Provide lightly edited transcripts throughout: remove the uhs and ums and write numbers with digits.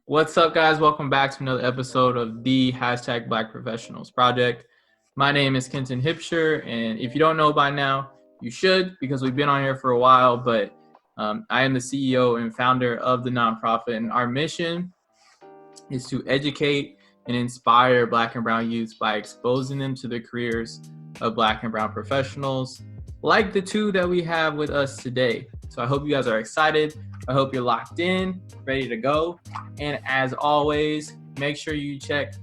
What's up, guys? Welcome back to another episode of the Black Professionals Project. My name is Kenton Hipsher, and if you don't know by now, you should, because we've been on here for a while, but I am the CEO and founder of the nonprofit, and our mission is to educate and inspire Black and Brown youths by exposing them to the careers of Black and Brown professionals, like the two that we have with us today. So I hope you guys are excited. I hope you're locked in, ready to go. And as always, make sure you check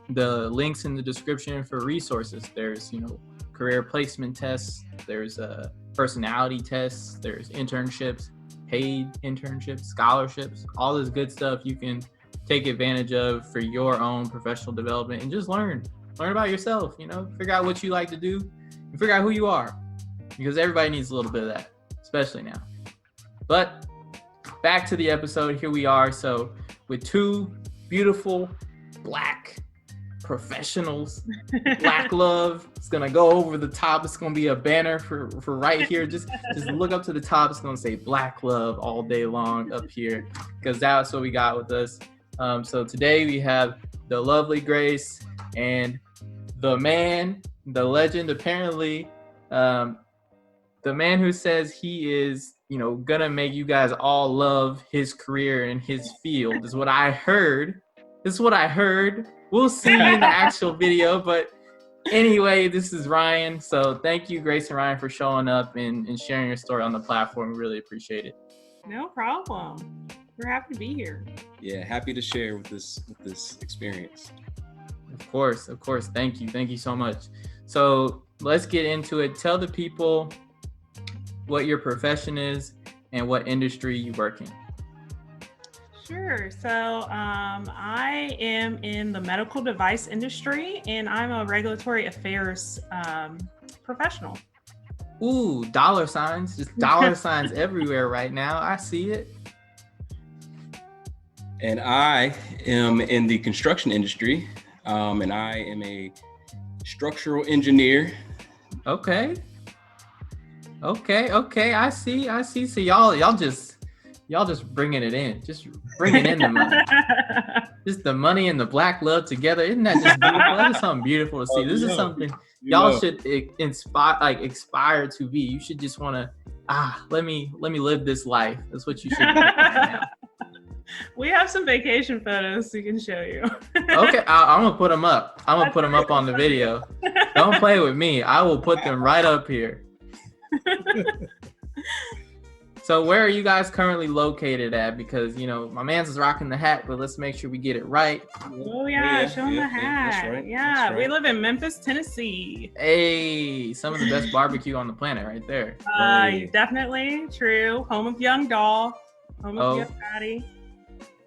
the links in the description for resources. There's, career placement tests, there's personality tests, there's internships, paid internships, scholarships, all this good stuff you can take advantage of for your own professional development and just learn about yourself, figure out what you like to do and figure out who you are, because everybody needs a little bit of that, especially now. But back to the episode. Here we are. So with two beautiful Black professionals, Black love. It's gonna go over the top. It's gonna be a banner for right here. Just look up to the top. It's gonna say Black love all day long up here, because that's what we got with us. So today we have the lovely Grace and the man, the legend, apparently, the man who says he is, gonna make you guys all love his career and his field, is what I heard. This is what I heard. We'll see in the actual video. But anyway, this is Ryan. So thank you, Grace and Ryan, for showing up and sharing your story on the platform. We really appreciate it. No problem. We're happy to be here. Yeah, happy to share with this experience. Of course. Thank you so much. So let's get into it. Tell the people what your profession is and what industry you work in. Sure. So I am in the medical device industry, and I'm a regulatory affairs professional. Ooh, dollar signs, just dollar signs everywhere right now. I see it. And I am in the construction industry, and I am a structural engineer. Okay. I see. So y'all just bringing it in, just bringing in the money, just the money and the Black love together. Isn't that just beautiful? That is something beautiful to see. This is something y'all should aspire to be. You should just want to, let me live this life. That's what you should be right now. We have some vacation photos we can show you. Okay, I'm gonna put them up. I'm gonna put them up on the video. Don't play with me. I will put them right up here. So where are you guys currently located at? Because my man's is rocking the hat, but let's make sure we get it right. Oh yeah, show him the hat. That's right. Yeah, right. We live in Memphis, Tennessee. Hey, some of the best barbecue on the planet right there. Definitely true. Home of Young Doll. Home of Young Patty.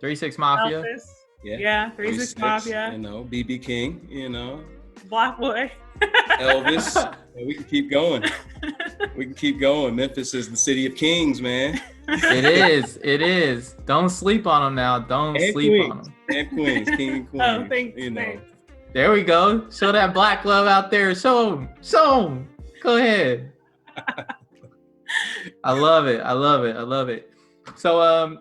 3-6 Mafia. Elvis. Yeah, 3-6 Mafia. BB King, Black Boy. Elvis. We can keep going. Memphis is the city of kings, man. It is. Don't sleep on them now. Don't sleep on them. And queens, king and queen. Oh, thanks. There we go. Show that Black love out there. Show them. Go ahead. I love it. So,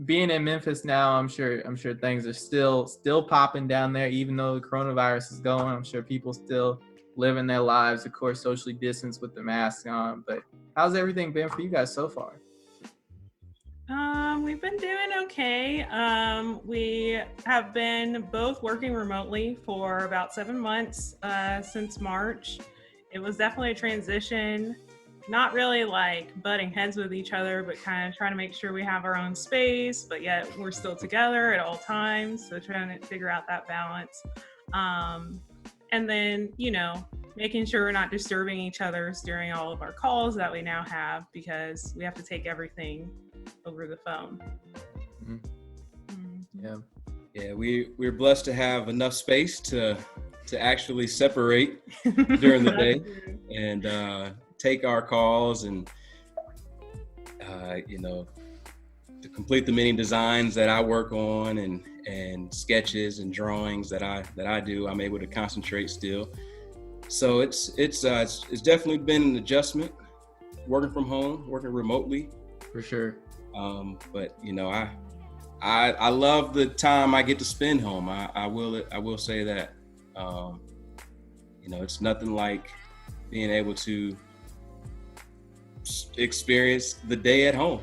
being in Memphis now, I'm sure things are still popping down there, even though the coronavirus is going. I'm sure people still living their lives, of course, socially distanced with the mask on. But how's everything been for you guys so far? We've been doing okay. We have been both working remotely for about 7 months since March. It was definitely a transition. Not really like butting heads with each other, but kind of trying to make sure we have our own space, but yet we're still together at all times. So trying to figure out that balance. And then, making sure we're not disturbing each other during all of our calls that we now have, because we have to take everything over the phone. Yeah. Yeah, we're blessed to have enough space to actually separate during the day and take our calls and to complete the many designs that I work on and sketches and drawings that I do. I'm able to concentrate still. So it's definitely been an adjustment, working from home, working remotely. For sure. But I love the time I get to spend home. I will say that. It's nothing like being able to experience the day at home.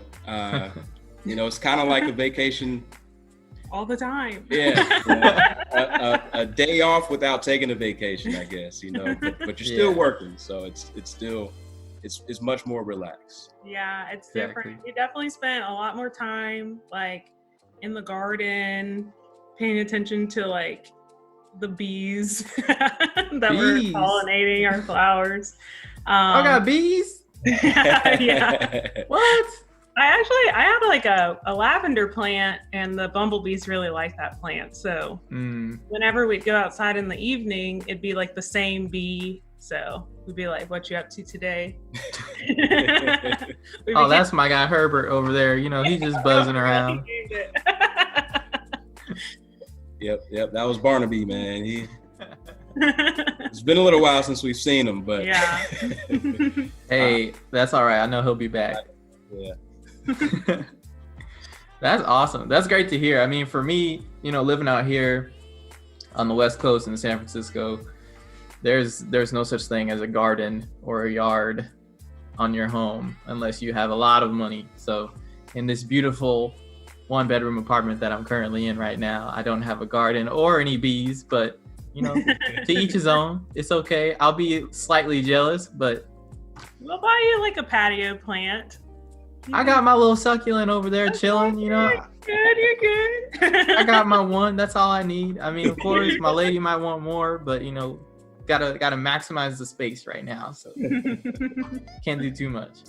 It's kind of like a vacation all the time. Yeah, a day off without taking a vacation, I guess. But you're still working, so it's much more relaxed. Yeah, it's different. We definitely spent a lot more time like in the garden, paying attention to like the bees that were pollinating our flowers. I got bees. Yeah. What? I have like a lavender plant, and the bumblebees really like that plant. So whenever we'd go outside in the evening, it'd be like the same bee. So we'd be like, "What you up to today?" That's my guy Herbert over there. He's just buzzing around. Yep. That was Barnaby, man. It's been a little while since we've seen him, but yeah. Hey, that's all right. I know he'll be back. Yeah. That's awesome. That's great to hear. I mean, for me, living out here on the West Coast in San Francisco, there's no such thing as a garden or a yard on your home unless you have a lot of money. So in this beautiful 1-bedroom apartment that I'm currently in right now, I don't have a garden or any bees, but to each his own. It's okay. I'll be slightly jealous, but we'll buy you like a patio plant. I got my little succulent over there chilling, You're good. I got my one. That's all I need. I mean, of course, my lady might want more, but gotta maximize the space right now, so can't do too much.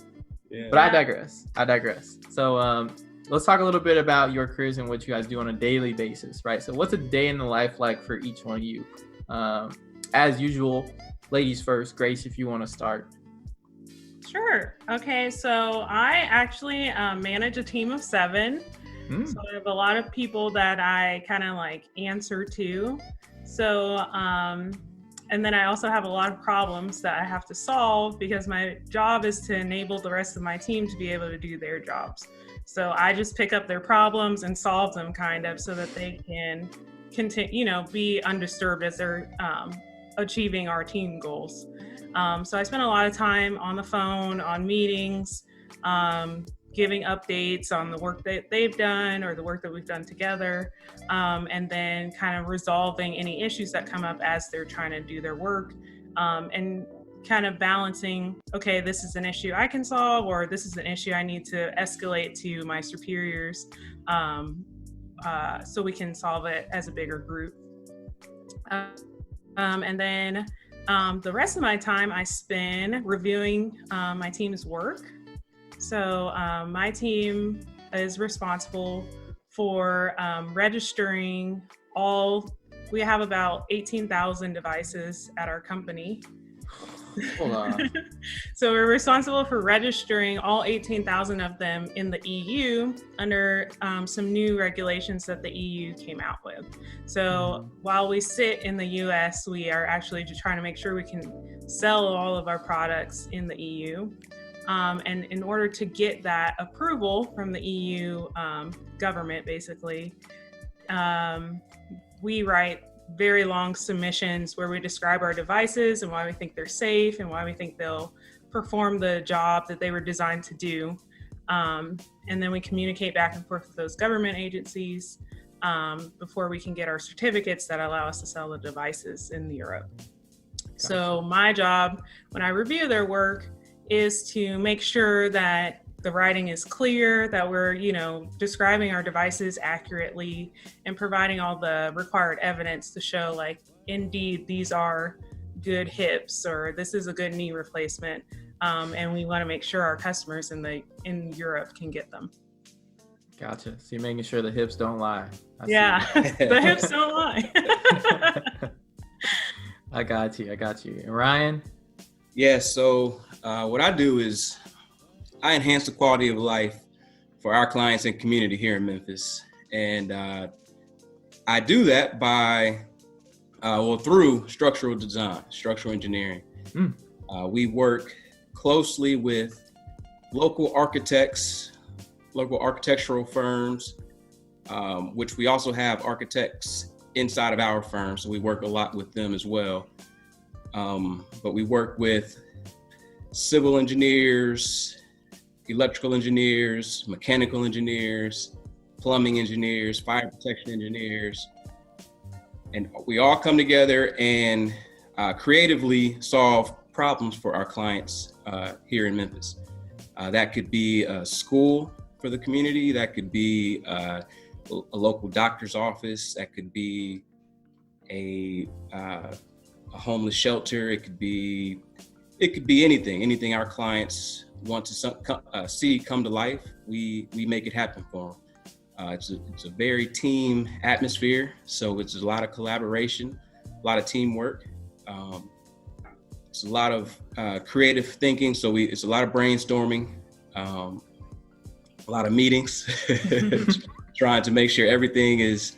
Yeah. But I digress. So let's talk a little bit about your careers and what you guys do on a daily basis, right? So what's a day in the life like for each one of you? As usual, ladies first. Grace, if you want to start. Sure. Okay, so I actually manage a team of 7. So I have a lot of people that I kind of like answer to. So, and then I also have a lot of problems that I have to solve because my job is to enable the rest of my team to be able to do their jobs. So I just pick up their problems and solve them kind of so that they can continue, be undisturbed as they're achieving our team goals. So I spend a lot of time on the phone, on meetings, giving updates on the work that they've done or the work that we've done together, and then kind of resolving any issues that come up as they're trying to do their work, and kind of balancing, okay, this is an issue I can solve, or this is an issue I need to escalate to my superiors, so we can solve it as a bigger group. And then the rest of my time I spend reviewing my team's work. So my team is responsible for registering we have about 18,000 devices at our company. Hold on. So we're responsible for registering all 18,000 of them in the EU under some new regulations that the EU came out with. So while we sit in the US, we are actually just trying to make sure we can sell all of our products in the EU. And in order to get that approval from the EU government, basically, we write very long submissions where we describe our devices and why we think they're safe and why we think they'll perform the job that they were designed to do. And then we communicate back and forth with those government agencies before we can get our certificates that allow us to sell the devices in Europe. Gotcha. So my job when I review their work is to make sure that the writing is clear, that we're, describing our devices accurately and providing all the required evidence to show like, indeed, these are good hips or this is a good knee replacement. And we want to make sure our customers in Europe can get them. Gotcha. So you're making sure the hips don't lie. The hips don't lie. I got you. And Ryan? Yeah, so what I do is I enhance the quality of life for our clients and community here in Memphis. And I do that through structural design, structural engineering. We work closely with local architects, local architectural firms, which we also have architects inside of our firm, so we work a lot with them as well. But we work with civil engineers, electrical engineers, mechanical engineers, plumbing engineers, fire protection engineers, and we all come together and creatively solve problems for our clients here in Memphis. That could be a school for the community, that could be a local doctor's office, that could be a homeless shelter, it could be anything our clients want to see come to life. We make it happen for them. It's a very team atmosphere, so it's a lot of collaboration, a lot of teamwork. It's a lot of creative thinking, so it's a lot of brainstorming, a lot of meetings, trying to make sure everything is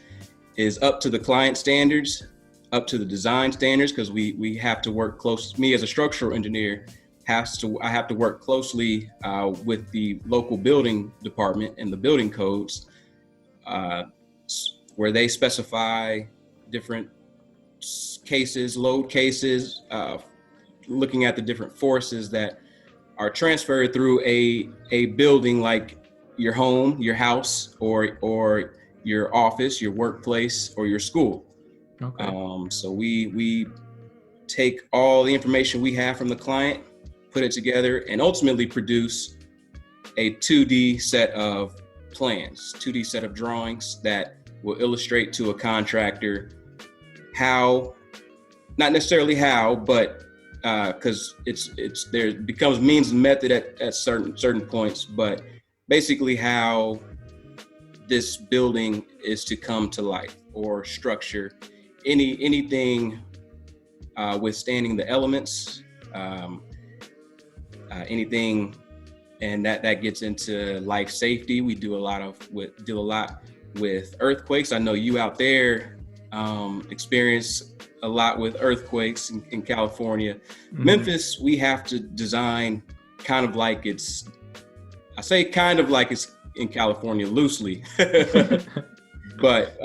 up to the client standards, up to the design standards, because we have to work close. Me as a structural engineer, I have to work closely with the local building department and the building codes, where they specify different cases, load cases, looking at the different forces that are transferred through a building like your home, your house, or your office, your workplace, or your school. Okay. So we take all the information we have from the client, put it together, and ultimately produce a 2D set of plans, 2D set of drawings that will illustrate to a contractor how, not necessarily how, but because there becomes means and method at certain points, but basically how this building is to come to life, or structure, anything withstanding the elements, anything, and that gets into life safety. We do a lot with earthquakes. I know you out there experience a lot with earthquakes in California. Mm-hmm. Memphis, we have to design kind of like it's in California loosely, but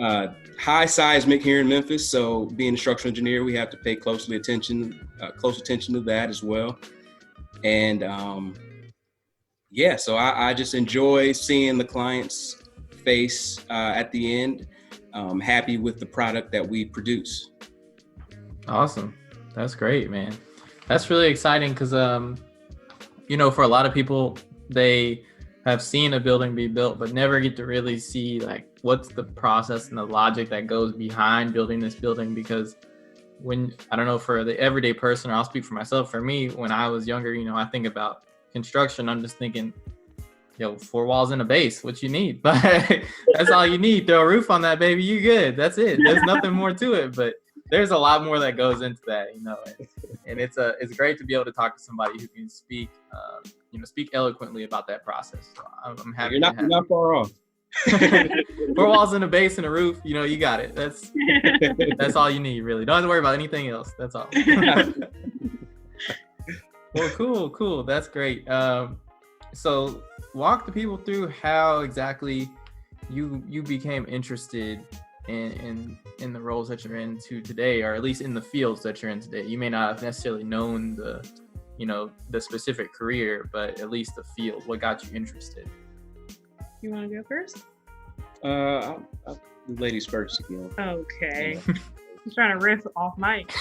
high seismic here in Memphis. So being a structural engineer, we have to pay close attention to that as well. And so I just enjoy seeing the client's face at the end, happy with the product that we produce. Awesome. That's great, man. That's really exciting because, for a lot of people, they have seen a building be built, but never get to really see like what's the process and the logic that goes behind building this building. Because I don't know, for the everyday person, or I'll speak for myself, for me, when I was younger, I think about construction, I'm just thinking, 4 walls and a base, what you need. But that's all you need. Throw a roof on that, baby, you good. That's it. There's nothing more to it. But there's a lot more that goes into that, and it's great to be able to talk to somebody who can speak eloquently about that process. So I'm happy. You're not far off. 4 walls and a base and a roof, you got it. That's all you need, really. Don't have to worry about anything else. That's all. Well, cool. That's great. So walk the people through how exactly you became interested in the roles that you're into today, or at least in the fields that you're in today. You may not have necessarily known the specific career, but at least the field. What got you interested? You want to go first? Ladies first again. Okay. I'm trying to riff off mic.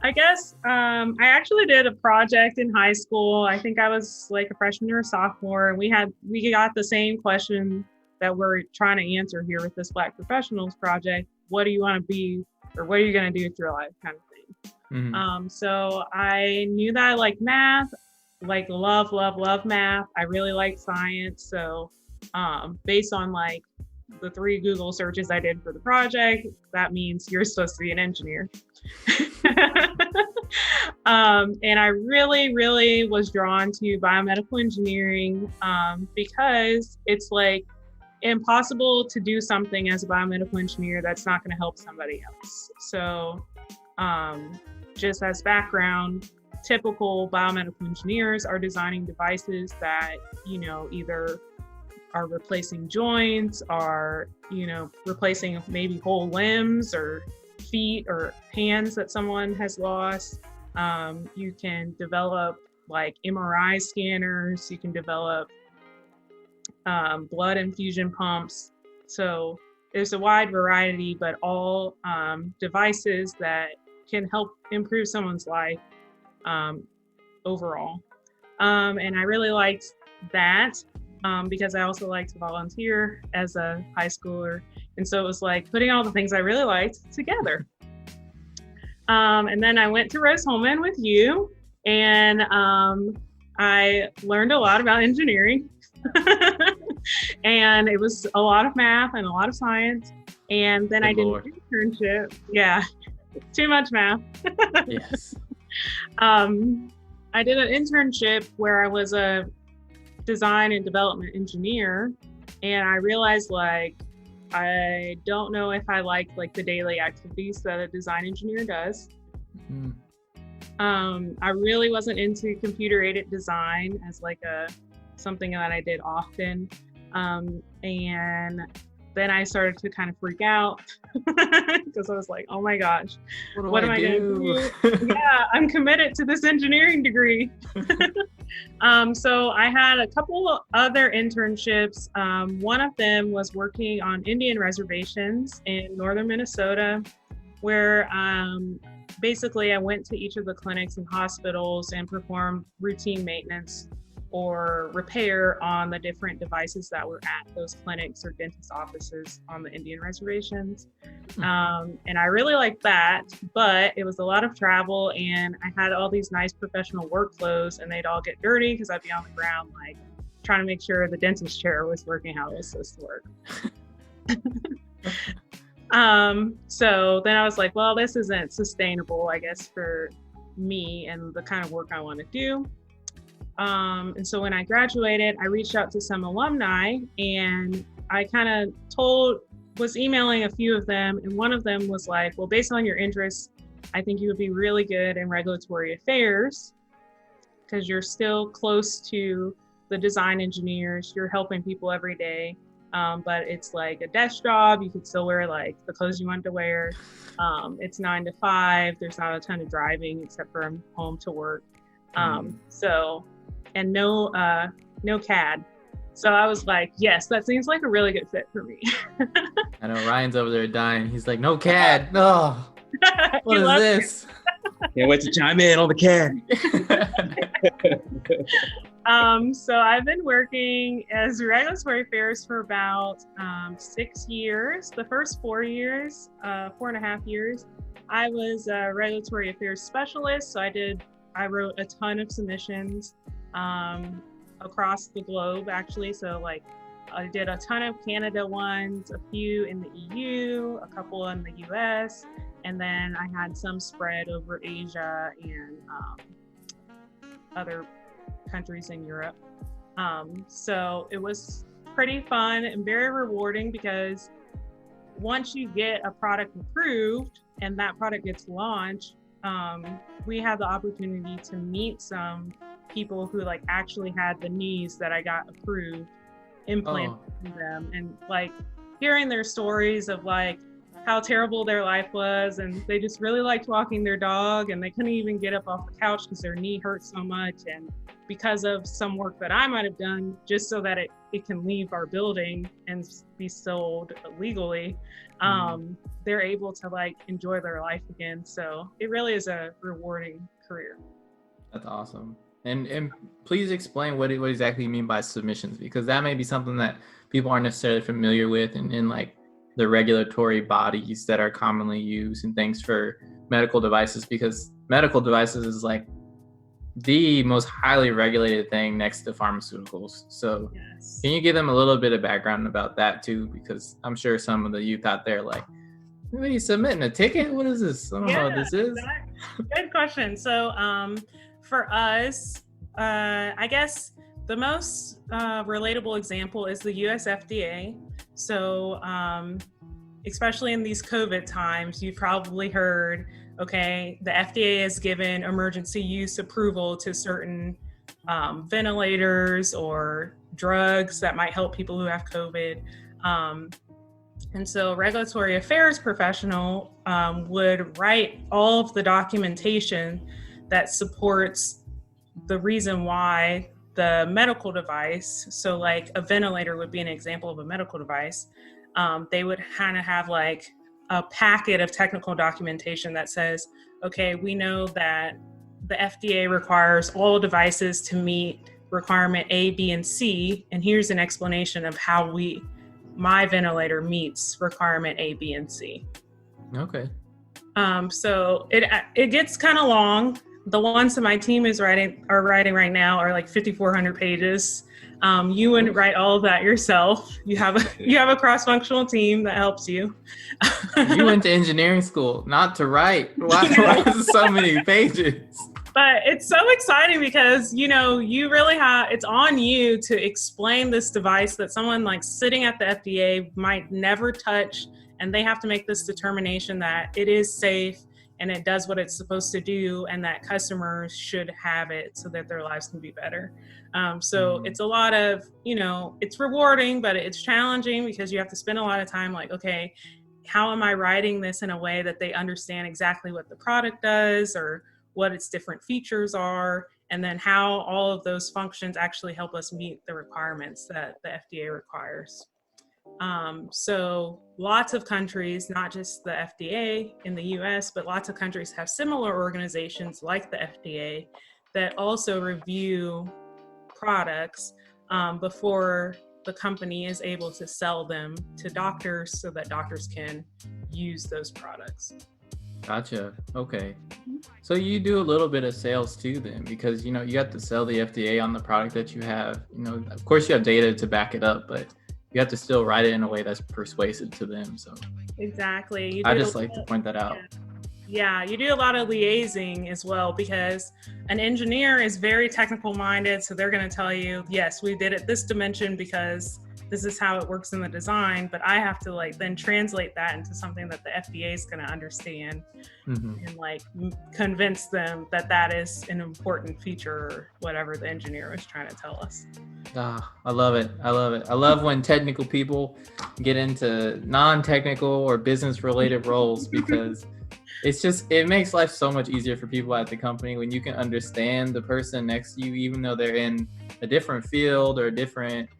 I guess I actually did a project in high school. I think I was like a freshman or a sophomore, and we got the same question that we're trying to answer here with this Black Professionals project. What do you want to be, or what are you going to do with your life, kind of thing. Mm-hmm. So I knew that I liked math, like love math. I really like science. So based on like the 3 Google searches I did for the project, that means you're supposed to be an engineer. And I really, really was drawn to biomedical engineering because it's like impossible to do something as a biomedical engineer that's not going to help somebody else. So just as background, typical biomedical engineers are designing devices that, either are replacing joints, are, replacing maybe whole limbs or feet or hands that someone has lost. You can develop like MRI scanners, you can develop blood infusion pumps. So there's a wide variety, but all devices that can help improve someone's life overall. And I really liked that because I also liked to volunteer as a high schooler. And so it was like putting all the things I really liked together. And then I went to Rose-Hulman with you, and I learned a lot about engineering. And it was a lot of math and a lot of science. And then I did an internship. Yeah, too much math. Yes. I did an internship where I was a design and development engineer, and I realized I don't know if I like the daily activities that a design engineer does. Mm-hmm. I really wasn't into computer-aided design as something that I did often. And then I started to kind of freak out because I was like, oh my gosh, what am I going to do? Yeah, I'm committed to this engineering degree. So I had a couple of other internships. One of them was working on Indian reservations in northern Minnesota, where basically I went to each of the clinics and hospitals and performed routine maintenance or repair on the different devices that were at those clinics or dentist offices on the Indian reservations. And I really liked that, but it was a lot of travel, and I had all these nice professional work clothes, and they'd all get dirty because I'd be on the ground trying to make sure the dentist chair was working how it was supposed to work. So then I was like, well, this isn't sustainable, I guess, for me and the kind of work I want to do. And so when I graduated, I reached out to some alumni, and I kind of was emailing a few of them. And one of them was like, well, based on your interests, I think you would be really good in regulatory affairs because you're still close to the design engineers. You're helping people every day. But it's like a desk job. You could still wear the clothes you want to wear. It's 9 to 5. There's not a ton of driving except for home to work. And no CAD. So I was like, yes, that seems like a really good fit for me. I know Ryan's over there dying. He's like, no CAD. Oh, what is this? Can't wait to chime in on the CAD. So I've been working as regulatory affairs for about 6 years. The first 4 years, 4.5 years, I was a regulatory affairs specialist. So I wrote a ton of submissions across the globe, actually. So I did a ton of Canada ones, a few in the EU, a couple in the US, and then I had some spread over Asia and other countries in Europe. So it was pretty fun and very rewarding because once you get a product approved and that product gets launched, we had the opportunity to meet some people who actually had the knees that I got approved implanted in them, and hearing their stories of how terrible their life was, and they just really liked walking their dog, and they couldn't even get up off the couch because their knee hurt so much, and because of some work that I might have done just so that it can leave our building and be sold legally, they're able to enjoy their life again. So it really is a rewarding career. That's awesome. And please explain what exactly you mean by submissions, because that may be something that people aren't necessarily familiar with in the regulatory bodies that are commonly used and things for medical devices, because medical devices is the most highly regulated thing next to pharmaceuticals. So yes. Can you give them a little bit of background about that too? Because I'm sure some of the youth out there what are you submitting, a ticket? What is this? I don't know what this is. Good question. So for us, I guess the most relatable example is the US FDA. So especially in these COVID times, you've probably heard, okay, the FDA has given emergency use approval to certain ventilators or drugs that might help people who have COVID. And so regulatory affairs professional would write all of the documentation that supports the reason why the medical device, so like a ventilator would be an example of a medical device, they would kind of have like a packet of technical documentation that says, okay, we know that the FDA requires all devices to meet requirement A, B, and C, and here's an explanation of how my ventilator meets requirement A, B, and C. Okay. So it gets kind of long. The ones that my team are writing right now are like 5,400 pages. You wouldn't write all of that yourself. You have a cross-functional team that helps you. You went to engineering school, not to write. Why is it so many pages? But it's so exciting because, you really it's on you to explain this device that someone like sitting at the FDA might never touch, and they have to make this determination that it is safe and it does what it's supposed to do, and that customers should have it so that their lives can be better. So it's a lot of, it's rewarding, but it's challenging because you have to spend a lot of time like, okay, how am I writing this in a way that they understand exactly what the product does or what its different features are, and then how all of those functions actually help us meet the requirements that the FDA requires. So lots of countries, not just the FDA in the US, but lots of countries have similar organizations like the FDA that also review products before the company is able to sell them to doctors so that doctors can use those products. Gotcha. Okay. So you do a little bit of sales too then, because, you have to sell the FDA on the product that you have. Of course you have data to back it up, but you have to still write it in a way that's persuasive to them. So exactly. I just like to point that out. Yeah, you do a lot of liaising as well, because an engineer is very technical minded. So they're going to tell you, yes, we did it this dimension because this is how it works in the design. But I have to then translate that into something that the FDA is going to understand and convince them that that is an important feature or whatever the engineer was trying to tell us. I love it. I love when technical people get into non-technical or business related roles, because it makes life so much easier for people at the company when you can understand the person next to you, even though they're in a different field or a different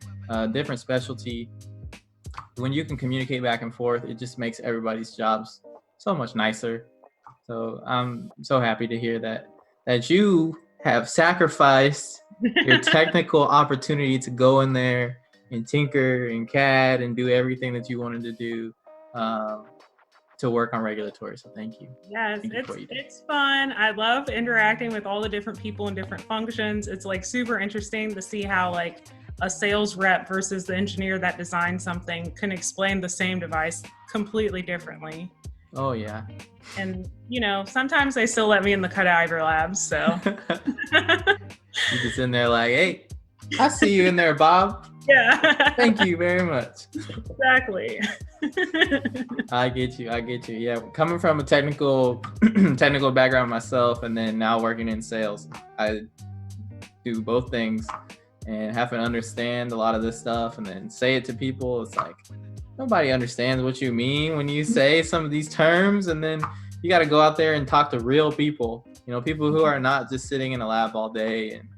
specialty. When you can communicate back and forth, it just makes everybody's jobs so much nicer. So I'm so happy to hear that you have sacrificed your technical opportunity to go in there and tinker and CAD and do everything that you wanted to do to work on regulatory. So thank you. Yes, it's fun. I love interacting with all the different people and different functions. It's super interesting to see how a sales rep versus the engineer that designed something can explain the same device completely differently. Oh yeah. And sometimes they still let me in the cadaver labs, so you just in there hey, I see you in there, Bob. Yeah. Thank you very much. Exactly. I get you. Yeah, coming from a technical background myself, and then now working in sales, I do both things and have to understand a lot of this stuff and then say it to people. It's nobody understands what you mean when you say some of these terms, and then you got to go out there and talk to real people, people who are not just sitting in a lab all day and,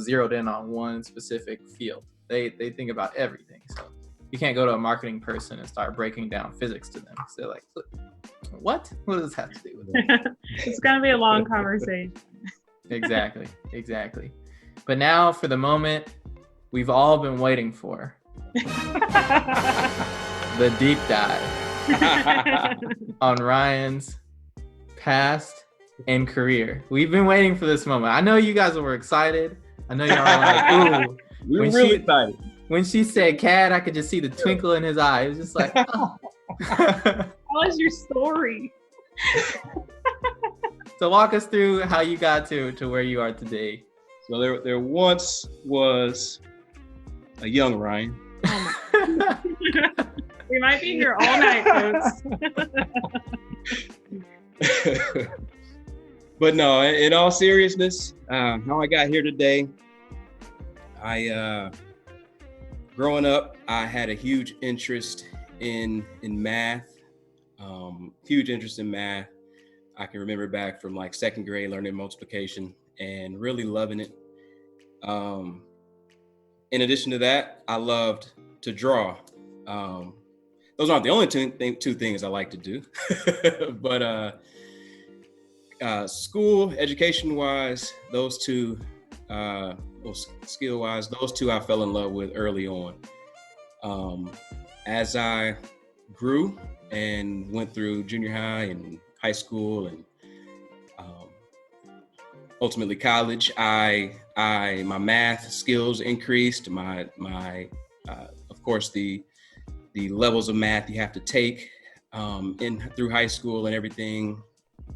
zeroed in on one specific field. They think about everything. So you can't go to a marketing person and start breaking down physics to them. So they're what? What does this have to do with it? It's going to be a long conversation. Exactly. But now for the moment we've all been waiting for. The deep dive on Ryan's past and career. We've been waiting for this moment. I know you guys were excited. I know y'all were ooh. We were really excited. When she said CAD, I could just see the twinkle in his eye. It was just oh. How was your story? So walk us through how you got to where you are today. So there once was a young Ryan. We might be here all night, folks. But no, in all seriousness, how I got here today, growing up, I had a huge interest in math, huge interest in math. I can remember back from like second grade learning multiplication and really loving it. In addition to that, I loved to draw. Those aren't the only two things I like to do, but school, education-wise, those two, skill-wise, those two I fell in love with early on. As I grew and went through junior high and high school and ultimately college, my math skills increased. My of course the levels of math you have to take through high school and everything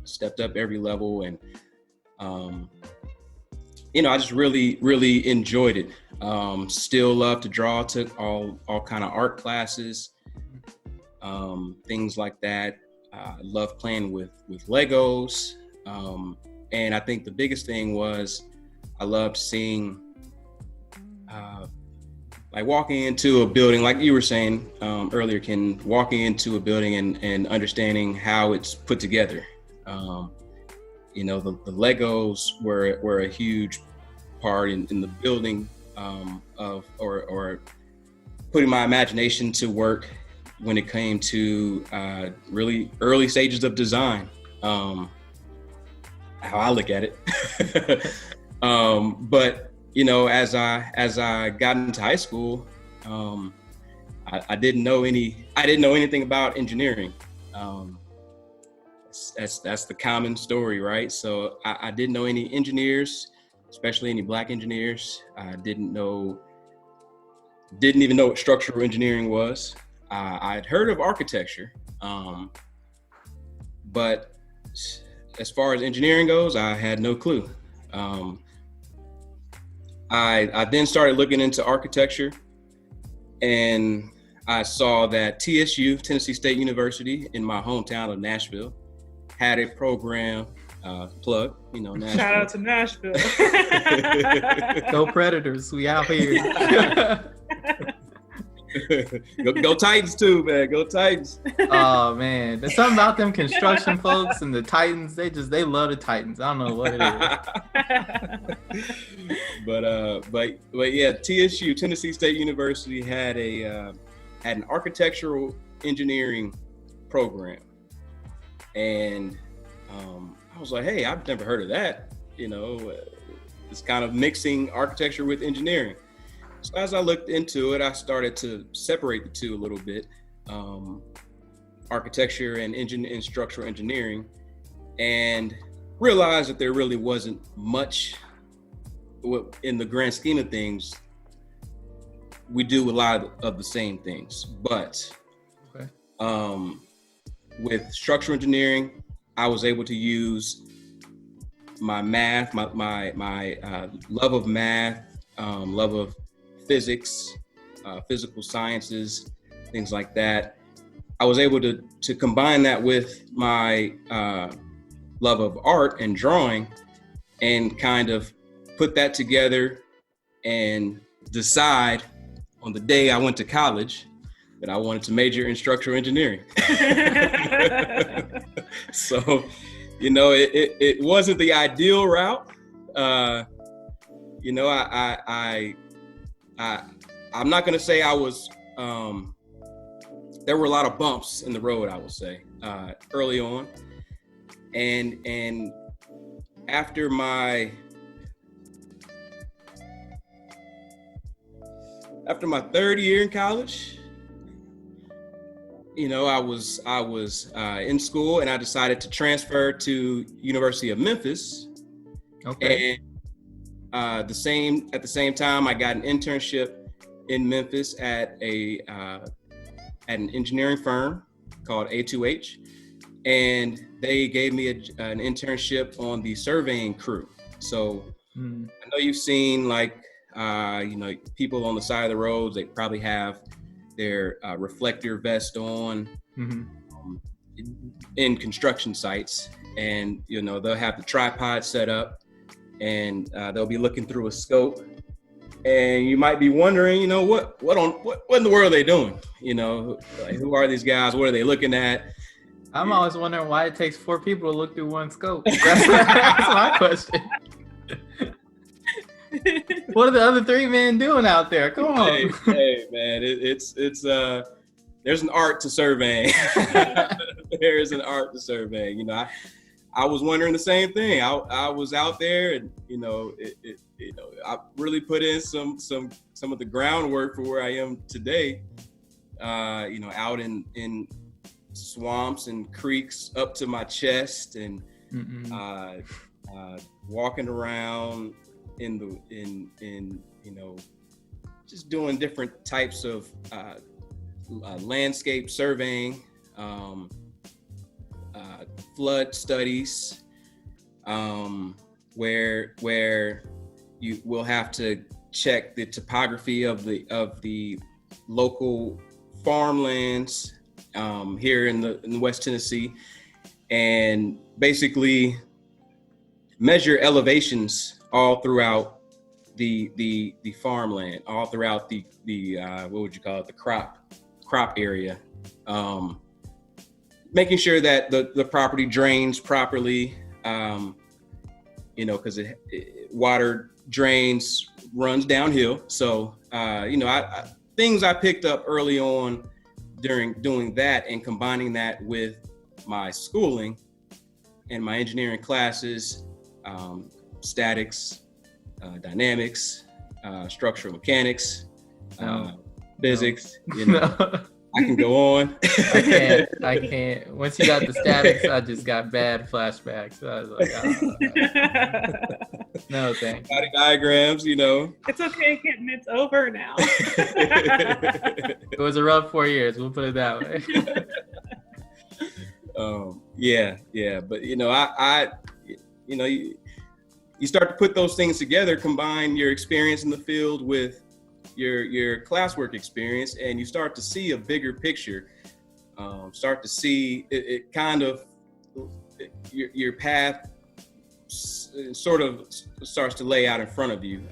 stepped up every level, and I just really enjoyed it. Still love to draw. Took all kind of art classes, things like that. Love playing with Legos, and I think the biggest thing was I loved seeing like walking into a building, like you were saying earlier, Ken, walking into a building and understanding how it's put together. The Legos were a huge part in the building or putting my imagination to work when it came to really early stages of design, how I look at it. But as I got into high school, I didn't know anything about engineering. That's the common story, right? So I didn't know any engineers, especially any Black engineers. I didn't even know what structural engineering was. I'd heard of architecture, but as far as engineering goes, I had no clue. I then started looking into architecture, and I saw that TSU, Tennessee State University, in my hometown of Nashville, had a program, plug, Nashville. Shout out to Nashville. Go Predators, we out here. Go Titans too, man. Go Titans. Oh man, there's something about them construction folks and the Titans. They love the Titans. I don't know what it is. But yeah, TSU, Tennessee State University, had an architectural engineering program, and I was like, hey, I've never heard of that. It's kind of mixing architecture with engineering. So as I looked into it, I started to separate the two a little bit, architecture and structural engineering, and realized that there really wasn't much. In the grand scheme of things, we do a lot of the same things, but okay. With structural engineering, I was able to use my math, my love of math, love of physics, physical sciences, things like that. I was able to combine that with my love of art and drawing, and kind of put that together and decide on the day I went to college that I wanted to major in structural engineering. So, it wasn't the ideal route. I'm not going to say I was, there were a lot of bumps in the road, I will say, early on. And after my third year in college, I was in school, and I decided to transfer to University of Memphis. Okay. And at the same time, I got an internship in Memphis at an engineering firm called A2H, and they gave me an internship on the surveying crew. So I know you've seen people on the side of the roads. They probably have their reflector vest on in construction sites, and they'll have the tripod set up, and they'll be looking through a scope, and you might be wondering, what in the world are they doing? Like, who are these guys? What are they looking at? I'm always wondering why it takes 4 people to look through one scope. That's my question. What are the other 3 men doing out there? Come on. Hey man, it's there's an art to surveying. There is an art to surveying. I was wondering the same thing. I was out there, and I really put in some of the groundwork for where I am today. Out in swamps and creeks up to my chest, and walking around in just doing different types of landscape surveying, flood studies, where you will have to check the topography of the local farmlands here in West Tennessee, and basically measure elevations all throughout the farmland, all throughout the what would you call it, the crop area, making sure that the property drains properly, because water runs downhill. So things I picked up early on during doing that, and combining that with my schooling and my engineering classes, statics, dynamics, structural mechanics, physics. I can go on. I can't. Once you got the statics, I just got bad flashbacks. I was like, no thanks. Static diagrams, It's okay, Kitten. It's over now. It was a rough 4 years. We'll put it that way. But you start to put those things together, combine your experience in the field with your classwork experience, and you start to see a bigger picture. Start to see it kind of your path sort of starts to lay out in front of you.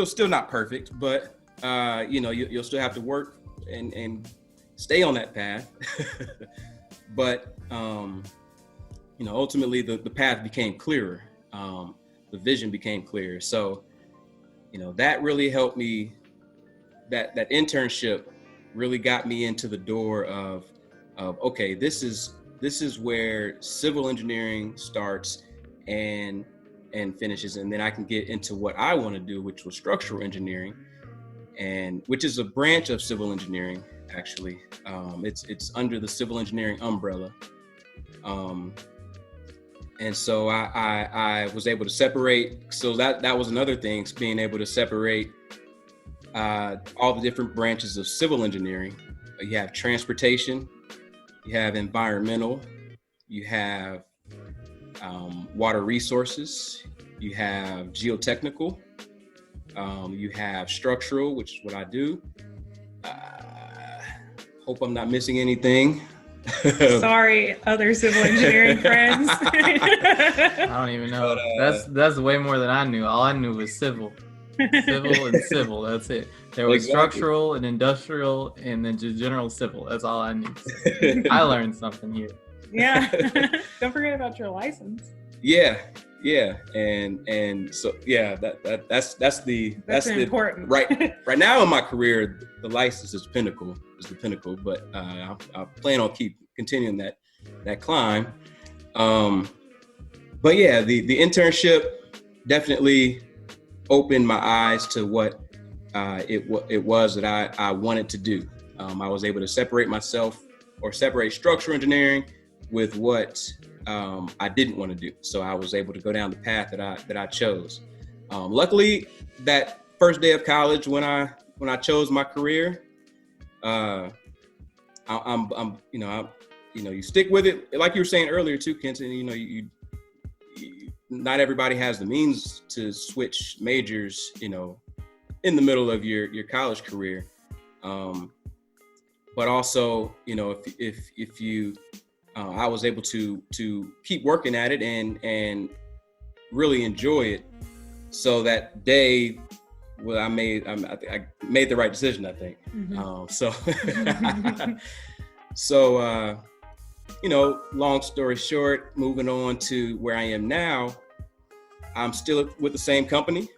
Still not perfect, but you'll still have to work and stay on that path. But ultimately the path became clearer. The vision became clearer. So that really helped me. That internship really got me into the door of okay, this is where civil engineering starts and finishes, and then I can get into what I want to do, which was structural engineering, and which is a branch of civil engineering. Actually, it's under the civil engineering umbrella. And so I was able to separate. So that was another thing, being able to separate all the different branches of civil engineering. You have transportation, you have environmental, you have water resources, you have geotechnical, you have structural, which is what I do. Hope I'm not missing anything. Sorry, other civil engineering friends. I don't even know. That's way more than I knew. All I knew was civil. Civil. That's it. There was structural and industrial, and then just general civil. That's all I knew. So I learned something here. Yeah. Don't forget about your license. Yeah. And so that's important. Right now in my career, the license is the pinnacle, but I plan on continuing that climb. But yeah, the internship definitely opened my eyes to what it was that I wanted to do. I was able to separate structural engineering with what I didn't want to do. So I was able to go down the path that I chose. Luckily, that first day of college, when I chose my career, you stick with it. Like you were saying earlier too, Kenton, you not everybody has the means to switch majors, in the middle of your college career. But also, you know, if you, I was able to keep working at it and really enjoy it. So that day, well, I made the right decision, I think. Mm-hmm. So, you know, long story short, moving on to where I am now, I'm still with the same company.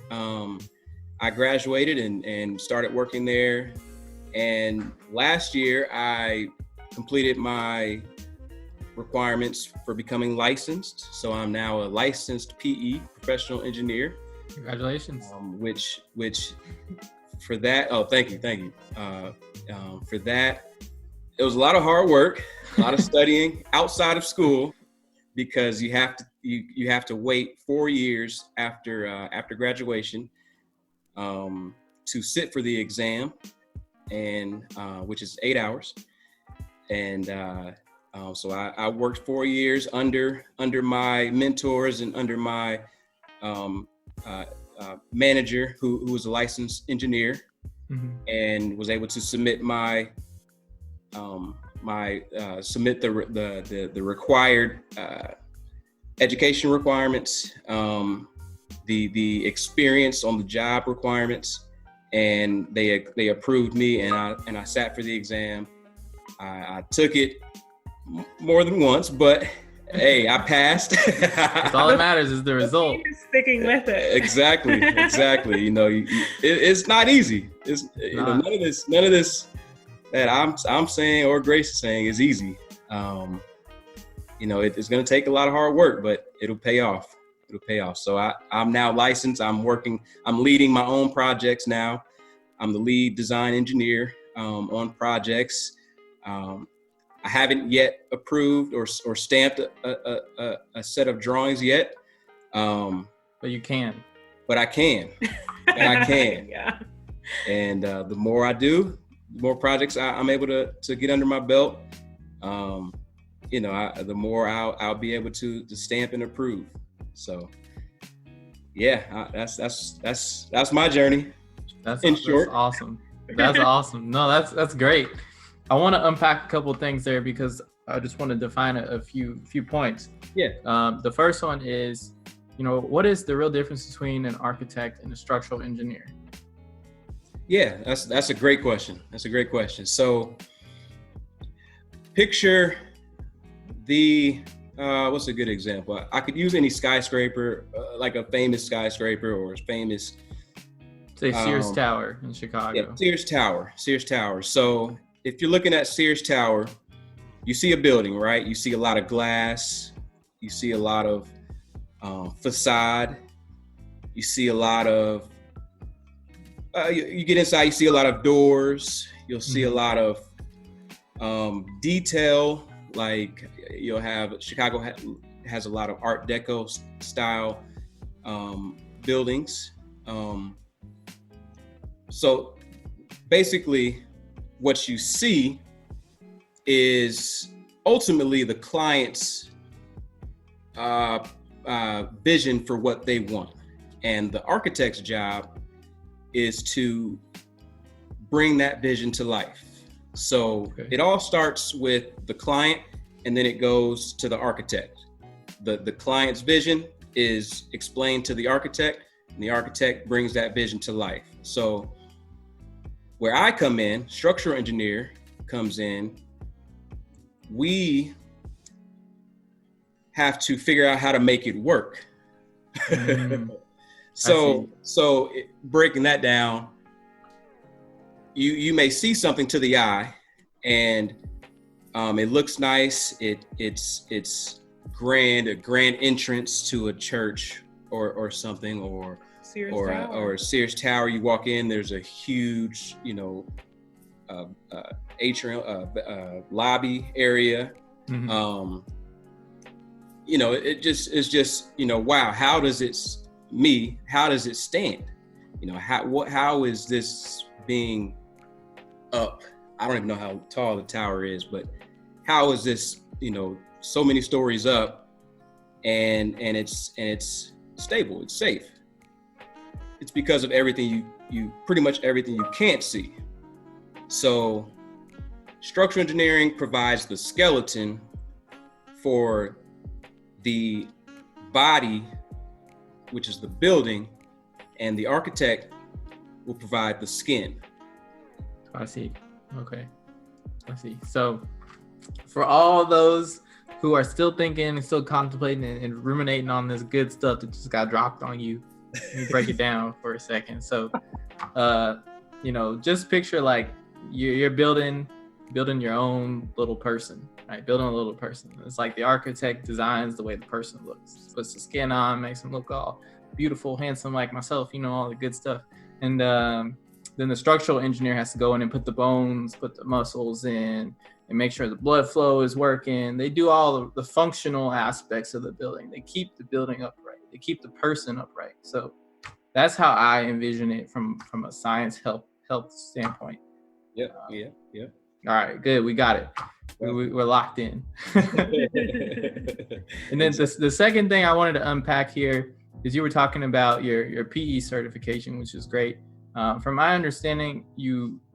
I graduated and started working there. And last year, I completed my requirements for becoming licensed. So I'm now a licensed PE, professional engineer. Congratulations. Which for that, oh, thank you. For that, it was a lot of hard work, a lot of studying outside of school, because you have to wait 4 years after graduation to sit for the exam, and which is 8 hours. And so I worked 4 years under my mentors and under my manager, who was a licensed engineer, and was able to submit submit the required education requirements, the experience on the job requirements, and they approved me, and I sat for the exam. I took it more than once, but hey, I passed. That's all that matters is the result. Sticking with it. Exactly. You know, it's not easy. It's you know, none of this that I'm saying or Grace is saying is easy. You know, it's going to take a lot of hard work, but it'll pay off. So I'm now licensed. I'm leading my own projects now. I'm the lead design engineer on projects. I haven't yet approved or stamped a set of drawings yet. But you can. But I can. Yeah. And the more I do, the more projects I'm able to get under my belt. You know, the more I'll be able to stamp and approve. So, yeah, that's my journey. That's short. Awesome. That's awesome. No, that's great. I want to unpack a couple things there because I just want to define a few points. Yeah. The first one is, you know, what is the real difference between an architect and a structural engineer? Yeah, that's a great question. So, picture the what's a good example? I could use any skyscraper, like a famous skyscraper or a famous. Say Sears Tower in Chicago. Yeah, Sears Tower. So if you're looking at Sears Tower, you see a building, right? You see a lot of glass. You see a lot of facade. You see a lot of, you get inside, you see a lot of doors. You'll see a lot of detail. Like you'll have, Chicago has a lot of Art Deco style buildings. So basically what you see is ultimately the client's vision for what they want. And the architect's job is to bring that vision to life. So It all starts with the client, and then it goes to the architect. The client's vision is explained to the architect, and the architect brings that vision to life. So where I come in, structural engineer comes in, we have to figure out how to make it work. So breaking that down, you may see something to the eye, and it looks nice. It's grand, a grand entrance to a church or something, or Sears Tower. You walk in, there's a huge, atrium, lobby area. It's just, wow, how does it stand? How is this being up? I don't even know how tall the tower is, but how is this, so many stories up and it's stable, it's safe? It's because of everything you you pretty much everything you can't see. So structural engineering provides the skeleton for the body, which is the building, and the architect will provide the skin. I see. Okay. I see. So for all those who are still thinking and still contemplating and ruminating on this good stuff that just got dropped on you, let me break it down for a second. So, just picture like you're building your own little person, right? Building a little person. It's like the architect designs the way the person looks, puts the skin on, makes them look all beautiful, handsome like myself, all the good stuff. And then the structural engineer has to go in and put the bones, put the muscles in, and make sure the blood flow is working. They do all of the functional aspects of the building. They keep the building upright. They keep the person upright. So that's how I envision it from a science health standpoint. Yeah. All right, good. We got it. We're locked in. And then the second thing I wanted to unpack here is you were talking about your PE certification, which is great. From my understanding,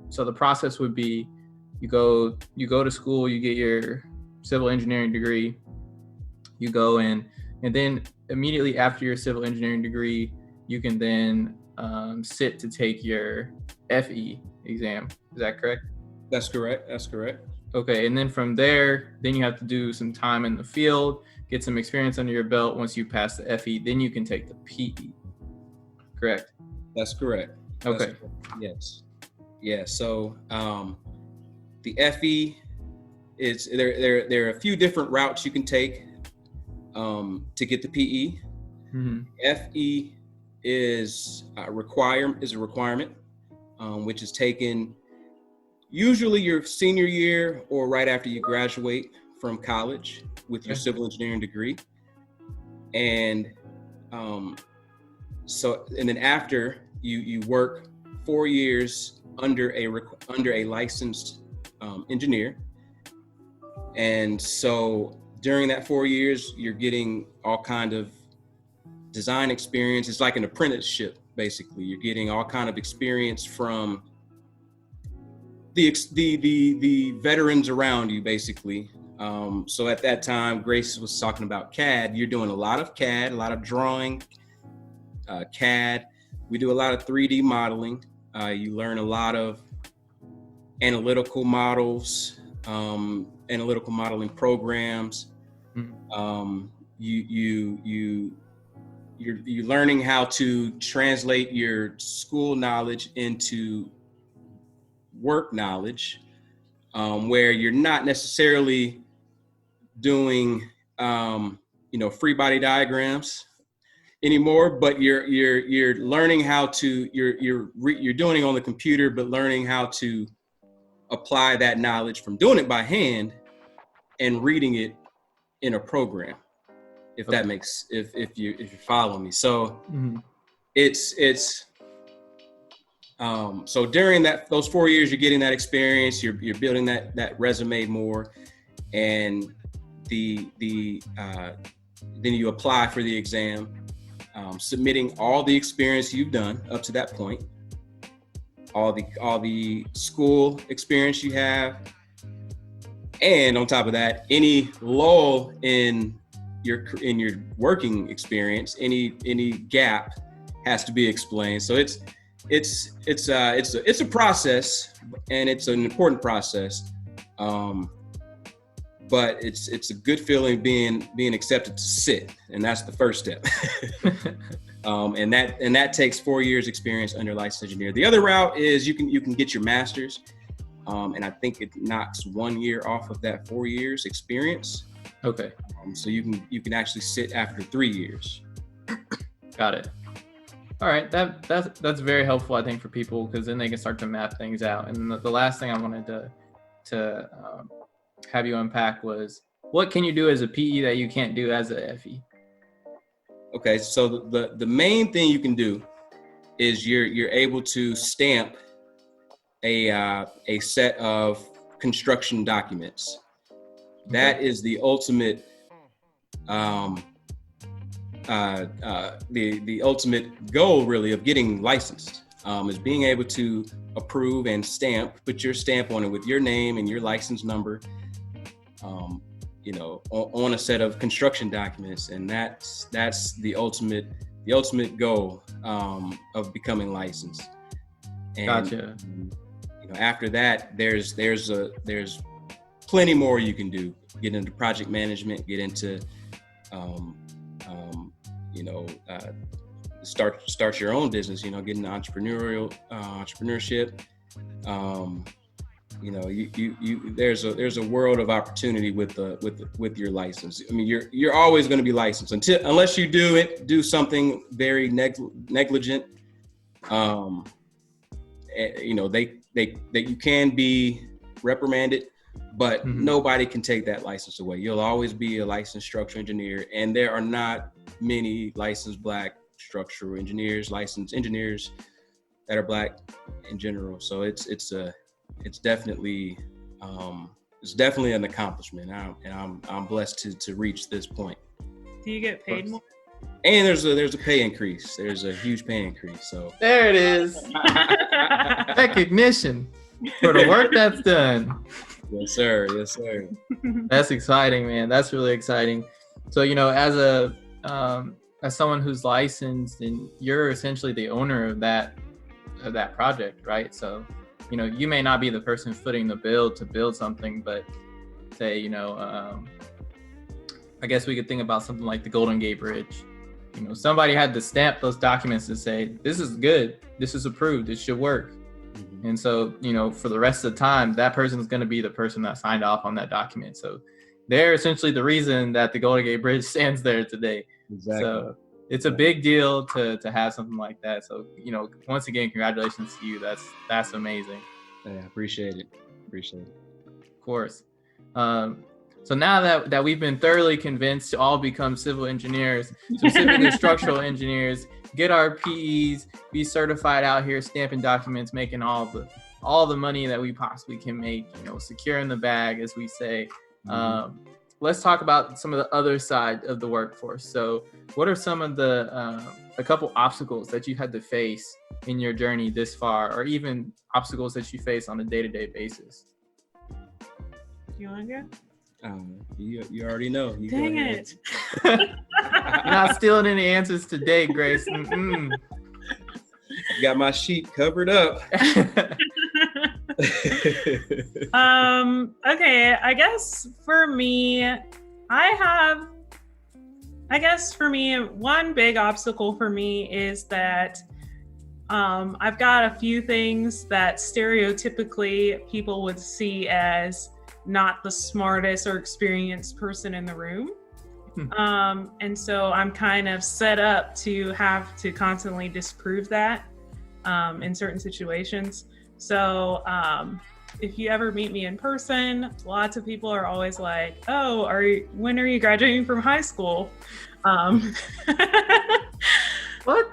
so the process would be you go to school, you get your civil engineering degree, you go in, and then immediately after your civil engineering degree, you can then sit to take your FE exam. Is that correct? That's correct. Okay, and then from there, then you have to do some time in the field, get some experience under your belt. Once you pass the FE, then you can take the PE. Correct? That's correct. Okay. Yes. Yeah. So the FE is there are a few different routes you can take to get the PE. Mm-hmm. FE is a requirement, which is taken usually your senior year or right after you graduate from college with your civil engineering degree. And then after you work 4 years under a licensed engineer. And so during that 4 years, you're getting all kind of design experience. It's like an apprenticeship, basically. You're getting all kind of experience from the veterans around you, basically. So at that time, Grace was talking about CAD. You're doing a lot of CAD, a lot of drawing, CAD. We do a lot of 3D modeling. You learn a lot of analytical models, analytical modeling programs. You're learning how to translate your school knowledge into work knowledge, where you're not necessarily doing free body diagrams anymore, but you're learning how to you're doing it on the computer, but learning how to apply that knowledge from doing it by hand and reading it in a program, if that makes if you follow me. So so during those 4 years, you're getting that experience, you're building that resume more, and then you apply for the exam, submitting all the experience you've done up to that point, all the school experience you have, and on top of that, any lull in your working experience, any gap has to be explained. So it's a process, and it's an important process, but it's a good feeling being accepted to sit, and that's the first step. And that takes 4 years experience under licensed engineer. The other route is you can get your master's, and I think it knocks 1 year off of that 4 years experience. Okay. So you can actually sit after 3 years. Got it. All right, that's very helpful, I think, for people, because then they can start to map things out. And the last thing I wanted to have you unpack was, what can you do as a PE that you can't do as a FE? Okay, so the main thing you can do is you're able to stamp a set of construction documents. That is the ultimate the ultimate goal, really, of getting licensed. is being able to approve and put your stamp on it with your name and your license number, on a set of construction documents. And that's the ultimate goal of becoming licensed. And, Gotcha. After that, there's plenty more you can do. Get into project management, get into, start your own business, get into entrepreneurship. There's a world of opportunity with your license. I mean, you're always going to be licensed unless you do something very negligent. That you can be reprimanded, but nobody can take that license away. You'll always be a licensed structural engineer, and there are not many licensed Black structural engineers, licensed engineers that are Black in general. So it's definitely an accomplishment, and I'm blessed to reach this point. Do you get paid more? And there's a pay increase. There's a huge pay increase. So there it is. Recognition for the work that's done. Yes, sir. Yes, sir. That's exciting, man. That's really exciting. So, as someone who's licensed, and you're essentially the owner of that project, right? So, you may not be the person footing the bill to build something, but say, I guess we could think about something like the Golden Gate Bridge. Somebody had to stamp those documents to say, this is good, this is approved, it should work. Mm-hmm. And so, for the rest of the time, that person is going to be the person that signed off on that document. So they're essentially the reason that the Golden Gate Bridge stands there today. Exactly. So it's a big deal to have something like that. So, once again, congratulations to you. That's amazing. Yeah, appreciate it. Of course. So now that we've been thoroughly convinced to all become civil engineers, specifically structural engineers, get our PEs, be certified out here, stamping documents, making all the money that we possibly can make, securing the bag, as we say. Let's talk about some of the other side of the workforce. So what are some of a couple obstacles that you had to face in your journey this far, or even obstacles that you face on a day-to-day basis? You want to go? You already know. Dang it. You're not stealing any answers today, Grace. Got my sheet covered up. Okay, I guess for me, one big obstacle for me is that I've got a few things that stereotypically people would see as not the smartest or experienced person in the room. And so I'm kind of set up to have to constantly disprove that in certain situations. So if you ever meet me in person, lots of people are always like, oh, when are you graduating from high school? What?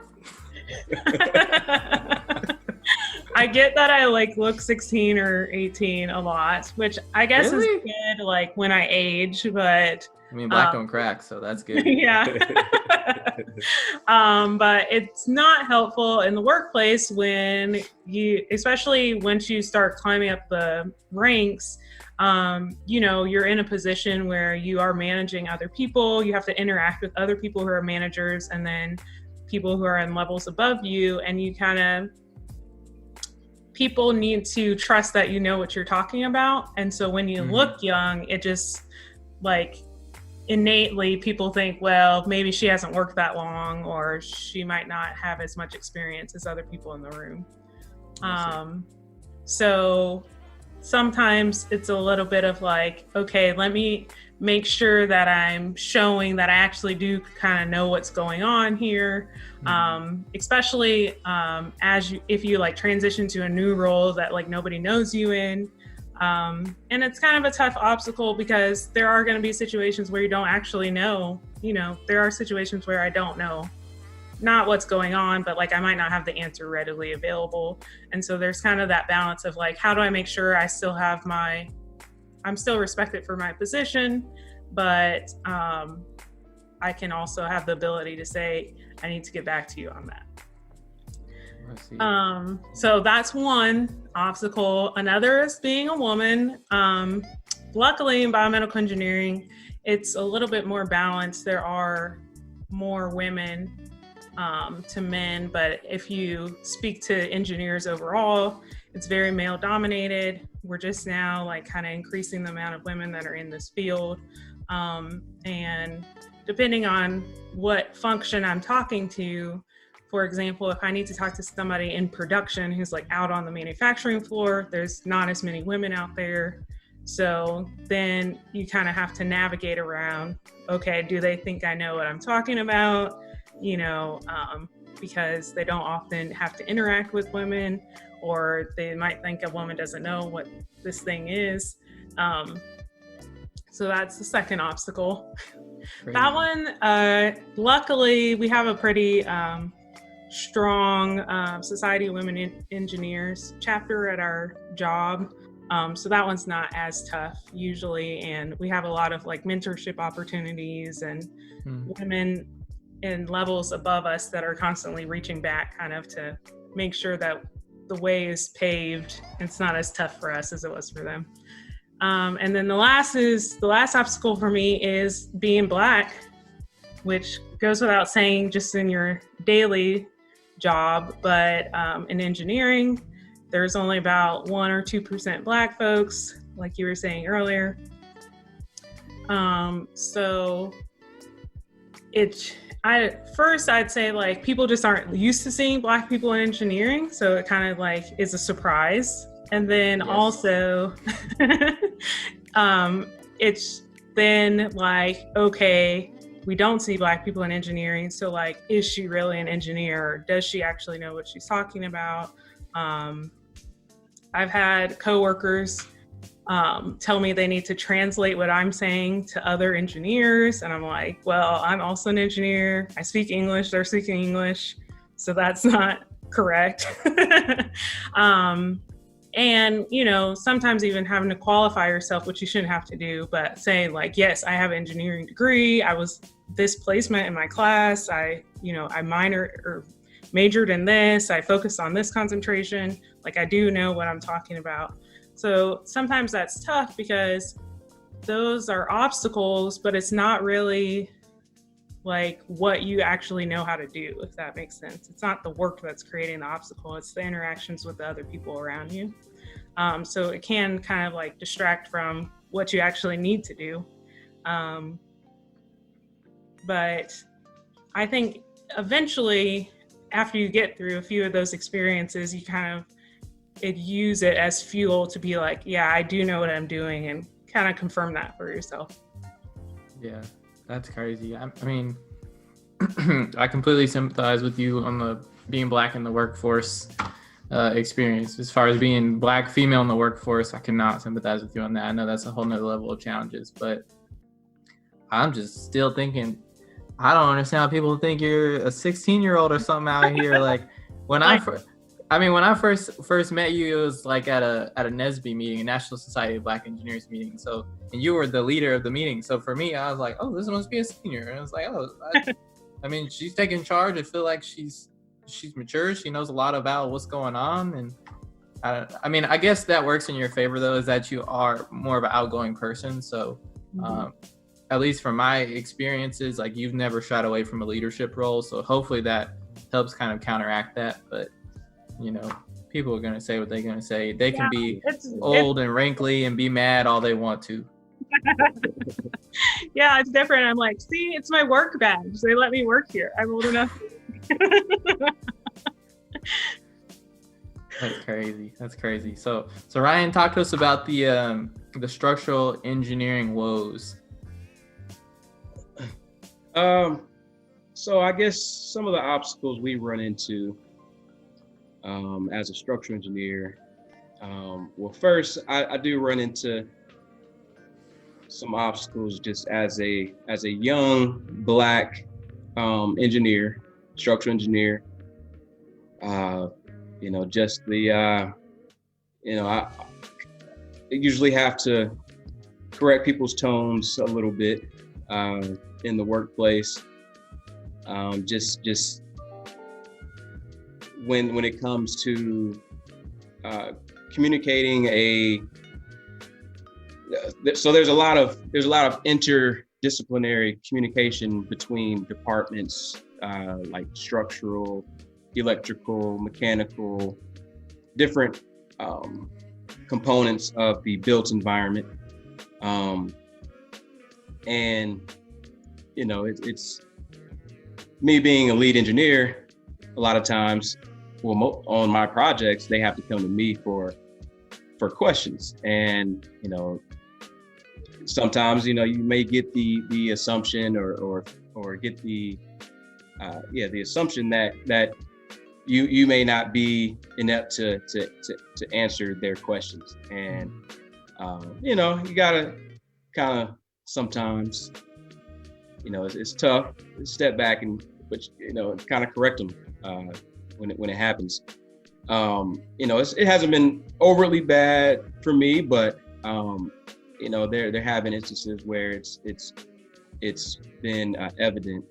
I get that I look 16 or 18 a lot, which I guess is good when I age, but I mean, black don't crack, so that's good. Yeah. But it's not helpful in the workplace especially once you start climbing up the ranks, you're in a position where you are managing other people. You have to interact with other people who are managers and then people who are in levels above you. And people need to trust that you know what you're talking about. And so when you look young, it just innately people think, well, maybe she hasn't worked that long, or she might not have as much experience as other people in the room. So sometimes it's a little bit of okay, let me make sure that I'm showing that I actually do kind of know what's going on here. Especially if you transition to a new role that nobody knows you in. And it's kind of a tough obstacle because there are going to be situations where you don't actually know, there are situations where I don't know not what's going on, but I might not have the answer readily available. And so there's kind of that balance of how do I make sure I still have I'm still respected for my position, but I can also have the ability to say, I need to get back to you on that. I see. So that's one obstacle. Another is being a woman. Luckily in biomedical engineering, it's a little bit more balanced. There are more women to men, but if you speak to engineers overall, it's very male dominated. We're just now like kind of increasing the amount of women that are in this field. And depending on what function I'm talking to, for example, if I need to talk to somebody in production who's like out on the manufacturing floor, there's not as many women out there. So then you kind of have to navigate around, okay, do they think I know what I'm talking about? Because they don't often have to interact with women, or they might think a woman doesn't know what this thing is. So that's the second obstacle. Crazy. That one, luckily, we have a pretty strong Society of Women Engineers chapter at our job. So that one's not as tough usually. And we have a lot of like mentorship opportunities and women in levels above us that are constantly reaching back kind of to make sure that the way is paved. It's not as tough for us as it was for them. And then the last obstacle for me is being Black, which goes without saying just in your daily job. But in engineering, there's only about 1 or 2% Black folks, like you were saying earlier. So I'd say like people just aren't used to seeing Black people in engineering. So it kind of like is a surprise. And then also, it's then like, okay, we don't see Black people in engineering. So like, is she really an engineer? Or does she actually know what she's talking about? I've had coworkers tell me they need to translate what I'm saying to other engineers. And I'm like, well, I'm also an engineer. I speak English, they're speaking English. So that's not correct. And, sometimes even having to qualify yourself, which you shouldn't have to do, but saying like, yes, I have an engineering degree. I was this placement in my class. I majored in this. I focused on this concentration. Like I do know what I'm talking about. So sometimes that's tough because those are obstacles, but it's not really like what you actually know how to do, if that makes sense. It's not the work that's creating the obstacle, it's the interactions with the other people around you. So it can kind of like distract from what you actually need to do. But I think eventually, after you get through a few of those experiences, you kind of use it as fuel to be like, yeah, I do know what I'm doing, and kind of confirm that for yourself. Yeah, that's crazy. I mean, I completely sympathize with you on the being Black in the workforce experience. As far as being Black female in the workforce, I cannot sympathize with you on that. I know that's a whole nother level of challenges, but I'm just still thinking, I don't understand how people think you're a 16-year-old or something out here. Like when I first met you, it was like at a NSBE meeting, a National Society of Black Engineers meeting. So, and you were the leader of the meeting. So for me, I was like, oh, this must be a senior. And I was like, I mean, she's taking charge. I feel like she's mature. She knows a lot about what's going on. And I mean, I guess that works in your favor though, is that you are more of an outgoing person. So at least from my experiences, like you've never shied away from a leadership role. So hopefully that helps kind of counteract that. But people are going to say what they're going to say. They can be old and wrinkly and be mad all they want to. Yeah, it's different. I'm like, see, it's my work badge. They let me work here. I'm old enough. That's crazy. So Ryan, talk to us about the structural engineering woes. So I guess some of the obstacles we run into as a structural engineer. Well, first, I do run into some obstacles just as a young Black engineer, structural engineer. Just the I usually have to correct people's tones a little bit in the workplace. Just when it comes to communicating so there's a lot of interdisciplinary communication between departments, like structural, electrical, mechanical, different components of the built environment. And it's me being a lead engineer. A lot of times, on my projects, they have to come to me for questions, and sometimes you may get the assumption or get the assumption that you may not be inept to answer their questions, and you gotta kind of sometimes it's tough to step back but kind of correct them when it happens. It hasn't been overly bad for me, but there have been instances where it's been evident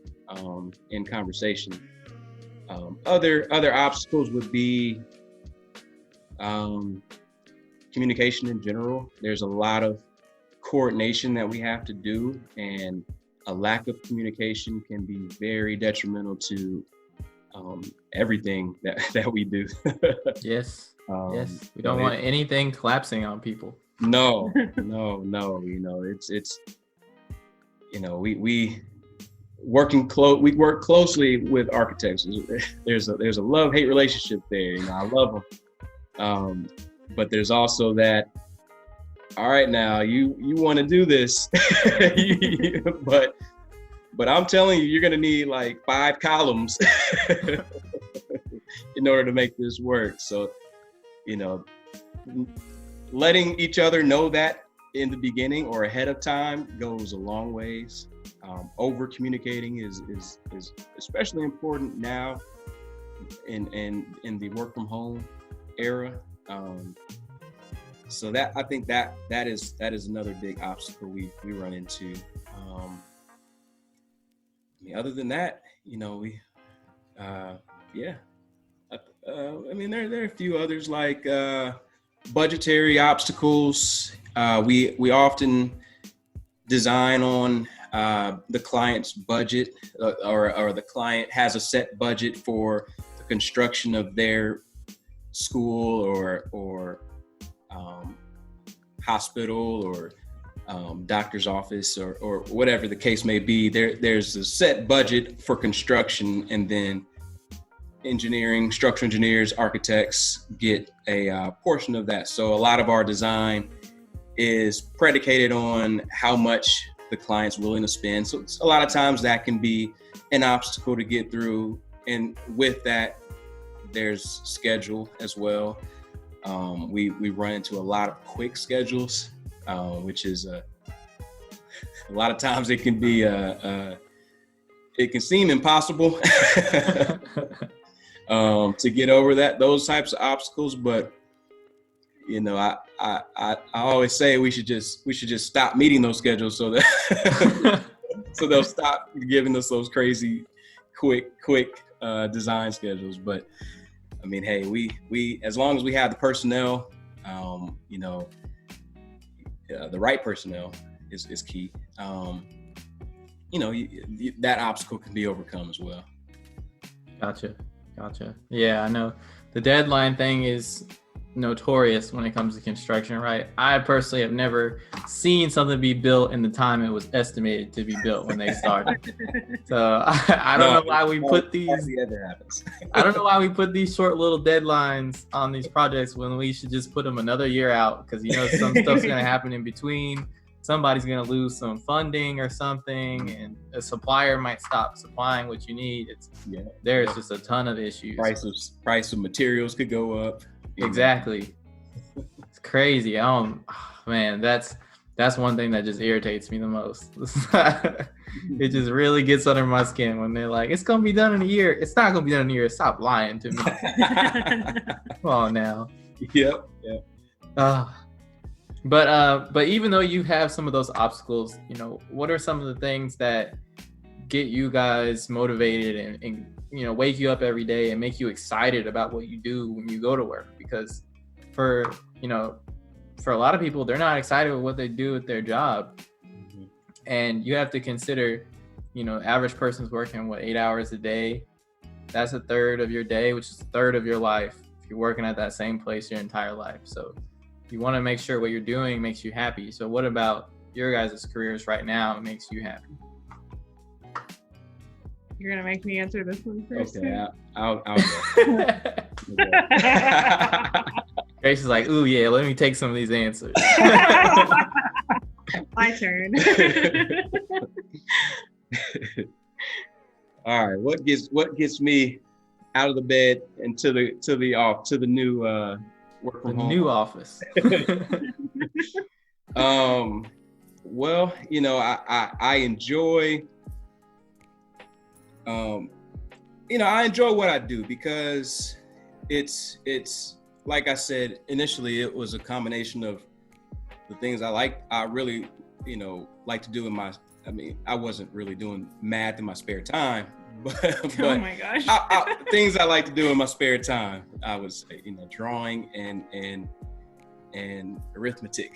in conversation. Other obstacles would be communication in general. There's a lot of coordination that we have to do, and a lack of communication can be very detrimental to everything that we do. Yes. Yes. We don't want anything collapsing on people. No. It's we we work closely with architects. There's a love-hate relationship there. I love them. But there's also that, all right, now you want to do this, but I'm telling you, you're going to need like 5 columns in order to make this work. So, letting each other know that in the beginning or ahead of time goes a long ways. Over communicating is especially important now in the work from home era. So that, I think that is another big obstacle we run into. Other than that, there are a few others like budgetary obstacles. We often design on the client's budget, or the client has a set budget for the construction of their school or hospital or doctor's office or whatever the case may be. There's a set budget for construction, and then structural engineers, architects get a portion of that. So a lot of our design is predicated on how much the client's willing to spend. So a lot of times that can be an obstacle to get through. And with that, there's schedule as well. We run into a lot of quick schedules, which is a lot of times it can be it can seem impossible to get over those types of obstacles. But I always say we should just stop meeting those schedules so that so they'll stop giving us those crazy quick design schedules. But hey, we as long as we have the personnel, the right personnel is key. That obstacle can be overcome as well. Gotcha. Yeah, I know the deadline thing is notorious when it comes to construction, right? I personally have never seen something be built in the time it was estimated to be built when they started. So I don't know why we put these. I don't know why we put these short little deadlines on these projects when we should just put them another year out, because some stuff's gonna happen in between. Somebody's gonna lose some funding or something, and a supplier might stop supplying what you need. There's just a ton of issues. Price of materials could go up. Exactly. It's crazy. Man, that's one thing that just irritates me the most. It just really gets under my skin when they're like, it's gonna be done in a year. It's not gonna be done in a year. Stop lying to me. Come on now. Yep. But even though you have some of those obstacles, what are some of the things that get you guys motivated and you know, wake you up every day and make you excited about what you do when you go to work. Because for, you know, for a lot of people, they're not excited with what they do with their job. Mm-hmm. And you have to consider, you know, average person's working 8 hours a day. That's a third of your day, which is a third of your life if you're working at that same place your entire life. So you want to make sure what you're doing makes you happy. So what about your guys' careers right now makes you happy? You're gonna make me answer this one first. Okay, I'll go. Grace is like, ooh, yeah, let me take some of these answers. My turn. All right, what gets me out of the bed and to the new work from home? New office. Well, you know, I enjoy I enjoy what I do because it's like I said initially, it was a combination of the things I really, you know, like to do I wasn't really doing math in my spare time, but Oh my gosh. things I like to do in my spare time, I would say, you know, drawing and arithmetic.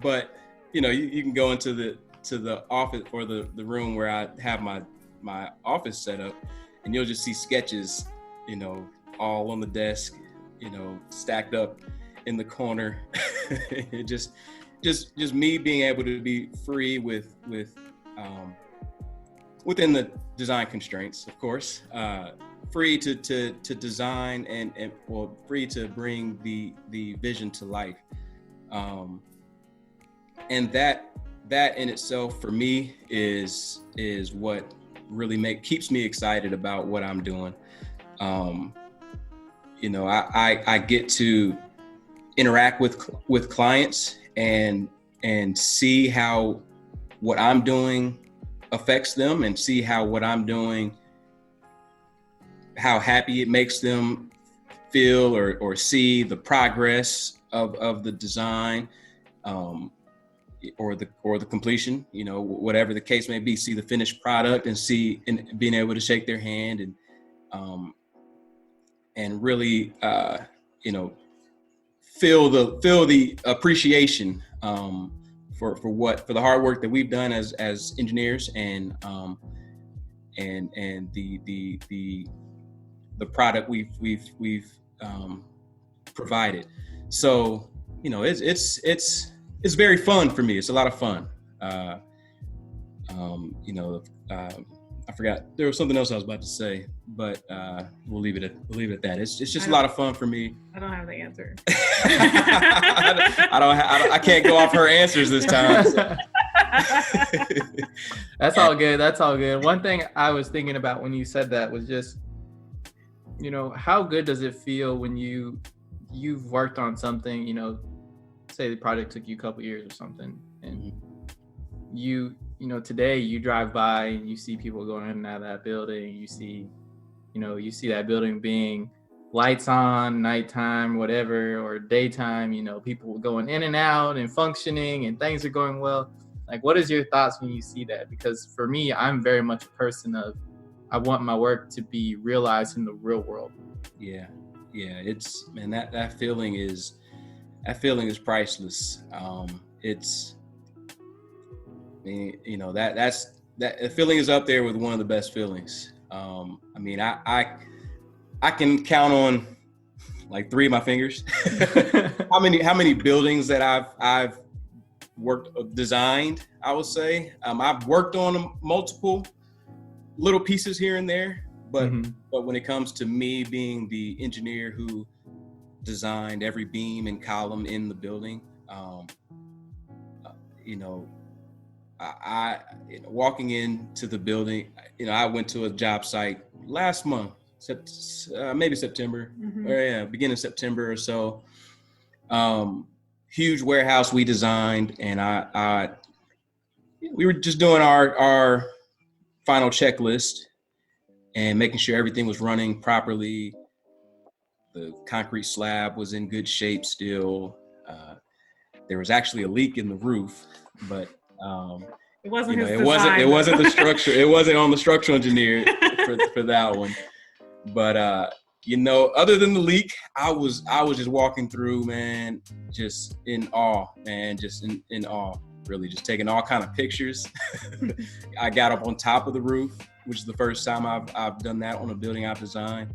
But you know, you can go into the office or the room where I have my office set up, and you'll just see sketches, you know, all on the desk, you know, stacked up in the corner. just me being able to be free with within the design constraints, of course, free to design and well, free to bring the vision to life. And that in itself for me is what really keeps me excited about what I'm doing. You know, I get to interact with clients and see how what I'm doing affects them, and see how what I'm doing, how happy it makes them feel or see the progress of the design, or the completion, you know, whatever the case may be, see the finished product and being able to shake their hand and really, you know, feel the appreciation for the hard work that we've done as engineers and the product we've provided. So, you know, it's very fun for me. It's a lot of fun. You know, I forgot, there was something else I was about to say, but we'll leave it at that. It's just a lot of fun for me. I don't have the answer. I can't go off her answers this time. So. That's all good. That's all good. One thing I was thinking about when you said that was just, you know, how good does it feel when you've worked on something, you know, say the project took you a couple years or something, and you know, today you drive by and you see people going in and out of that building. You see that building being lights on, nighttime, whatever, or daytime, you know, people going in and out and functioning and things are going well. Like, what is your thoughts when you see that? Because for me, I'm very much a person of, I want my work to be realized in the real world. Yeah. It's, man, that feeling is priceless. It's, you know, that feeling is up there with one of the best feelings. I mean, I can count on like 3 of my fingers how many buildings that I've designed, I would say. I've worked on multiple little pieces here and there, but when it comes to me being the engineer who designed every beam and column in the building, you know, I walking into the building, you know, I went to a job site last month, maybe September, beginning of September or so. Huge warehouse we designed, and we were just doing our final checklist and making sure everything was running properly. The concrete slab was in good shape still. There was actually a leak in the roof, but It wasn't you know, his it wasn't design, it wasn't the structure. It wasn't on the structural engineer for that one. But you know, other than the leak, I was just walking through, man, just in awe, man, just in awe, really, just taking all kind of pictures. I got up on top of the roof, which is the first time I've done that on a building I've designed.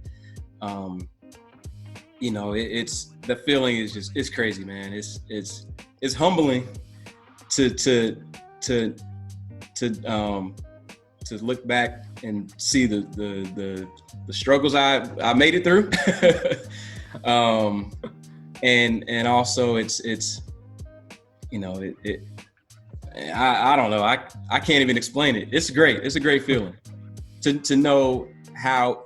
You know, it's the feeling is just, it's crazy, man. It's humbling to look back and see the struggles I made it through. And also it's you know, I don't know, I can't even explain it. It's great. It's a great feeling to know how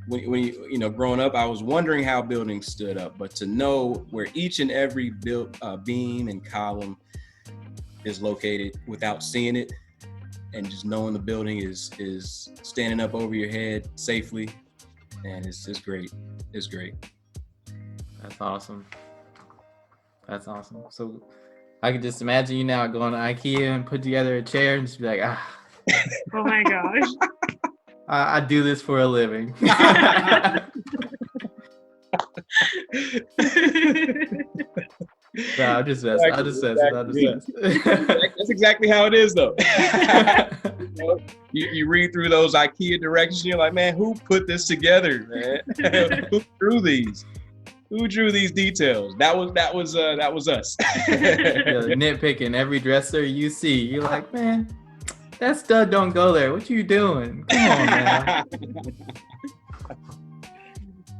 when you know, growing up, I was wondering how buildings stood up, but to know where each and every beam and column is located without seeing it, and just knowing the building is standing up over your head safely, and it's great. It's great. That's awesome. That's awesome. So I could just imagine you now going to IKEA and put together a chair and just be like, Oh my gosh. I do this for a living. No, I'm just messing. That's exactly how it is, though. You read through those IKEA directions, and you're like, man, who put this together, man? Who drew these? Who drew these details? That was us. Nitpicking every dresser you see. You're like, man, that stud don't go there. What you doing? Come on, man.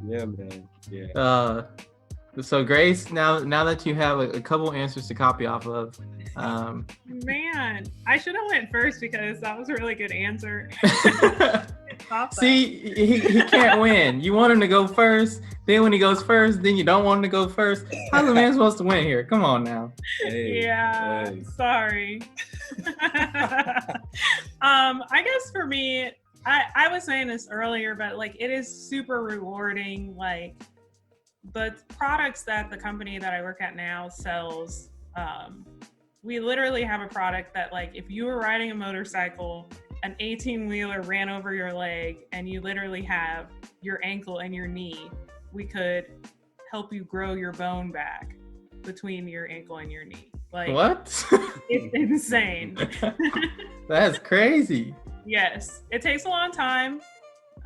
Yeah, man. Yeah. So Grace, now that you have a couple answers to copy off of, man, I should have went first because that was a really good answer. See, he can't win. You want him to go first, then when he goes first, then you don't want him to go first. How's the man supposed to win here? Come on now. Hey. Sorry. I guess for me, I was saying this earlier, but like it is super rewarding. Like the products that the company that I work at now sells, we literally have a product that, like, if you were riding a motorcycle, an 18-wheeler ran over your leg and you literally have your ankle and your knee, we could help you grow your bone back between your ankle and your knee. Like, what? It's insane. That's crazy. Yes, it takes a long time.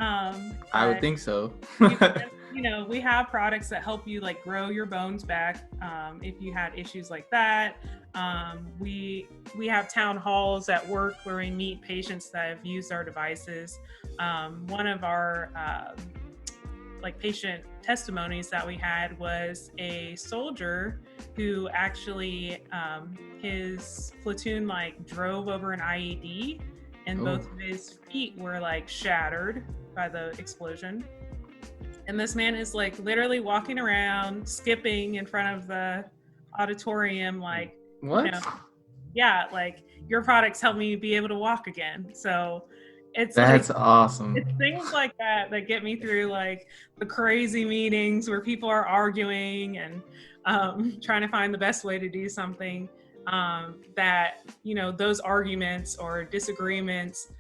I would think so. You know, we have products that help you like grow your bones back if you had issues like that. We have town halls at work where we meet patients that have used our devices. One of our like patient testimonies that we had was a soldier who actually his platoon like drove over an IED and both of his feet were like shattered by the explosion. And this man is like literally walking around, skipping in front of the auditorium, like, what? You know, yeah, like your products help me be able to walk again. So that's like, awesome. It's things like that that get me through like the crazy meetings where people are arguing and trying to find the best way to do something. That, you know, those arguments or disagreements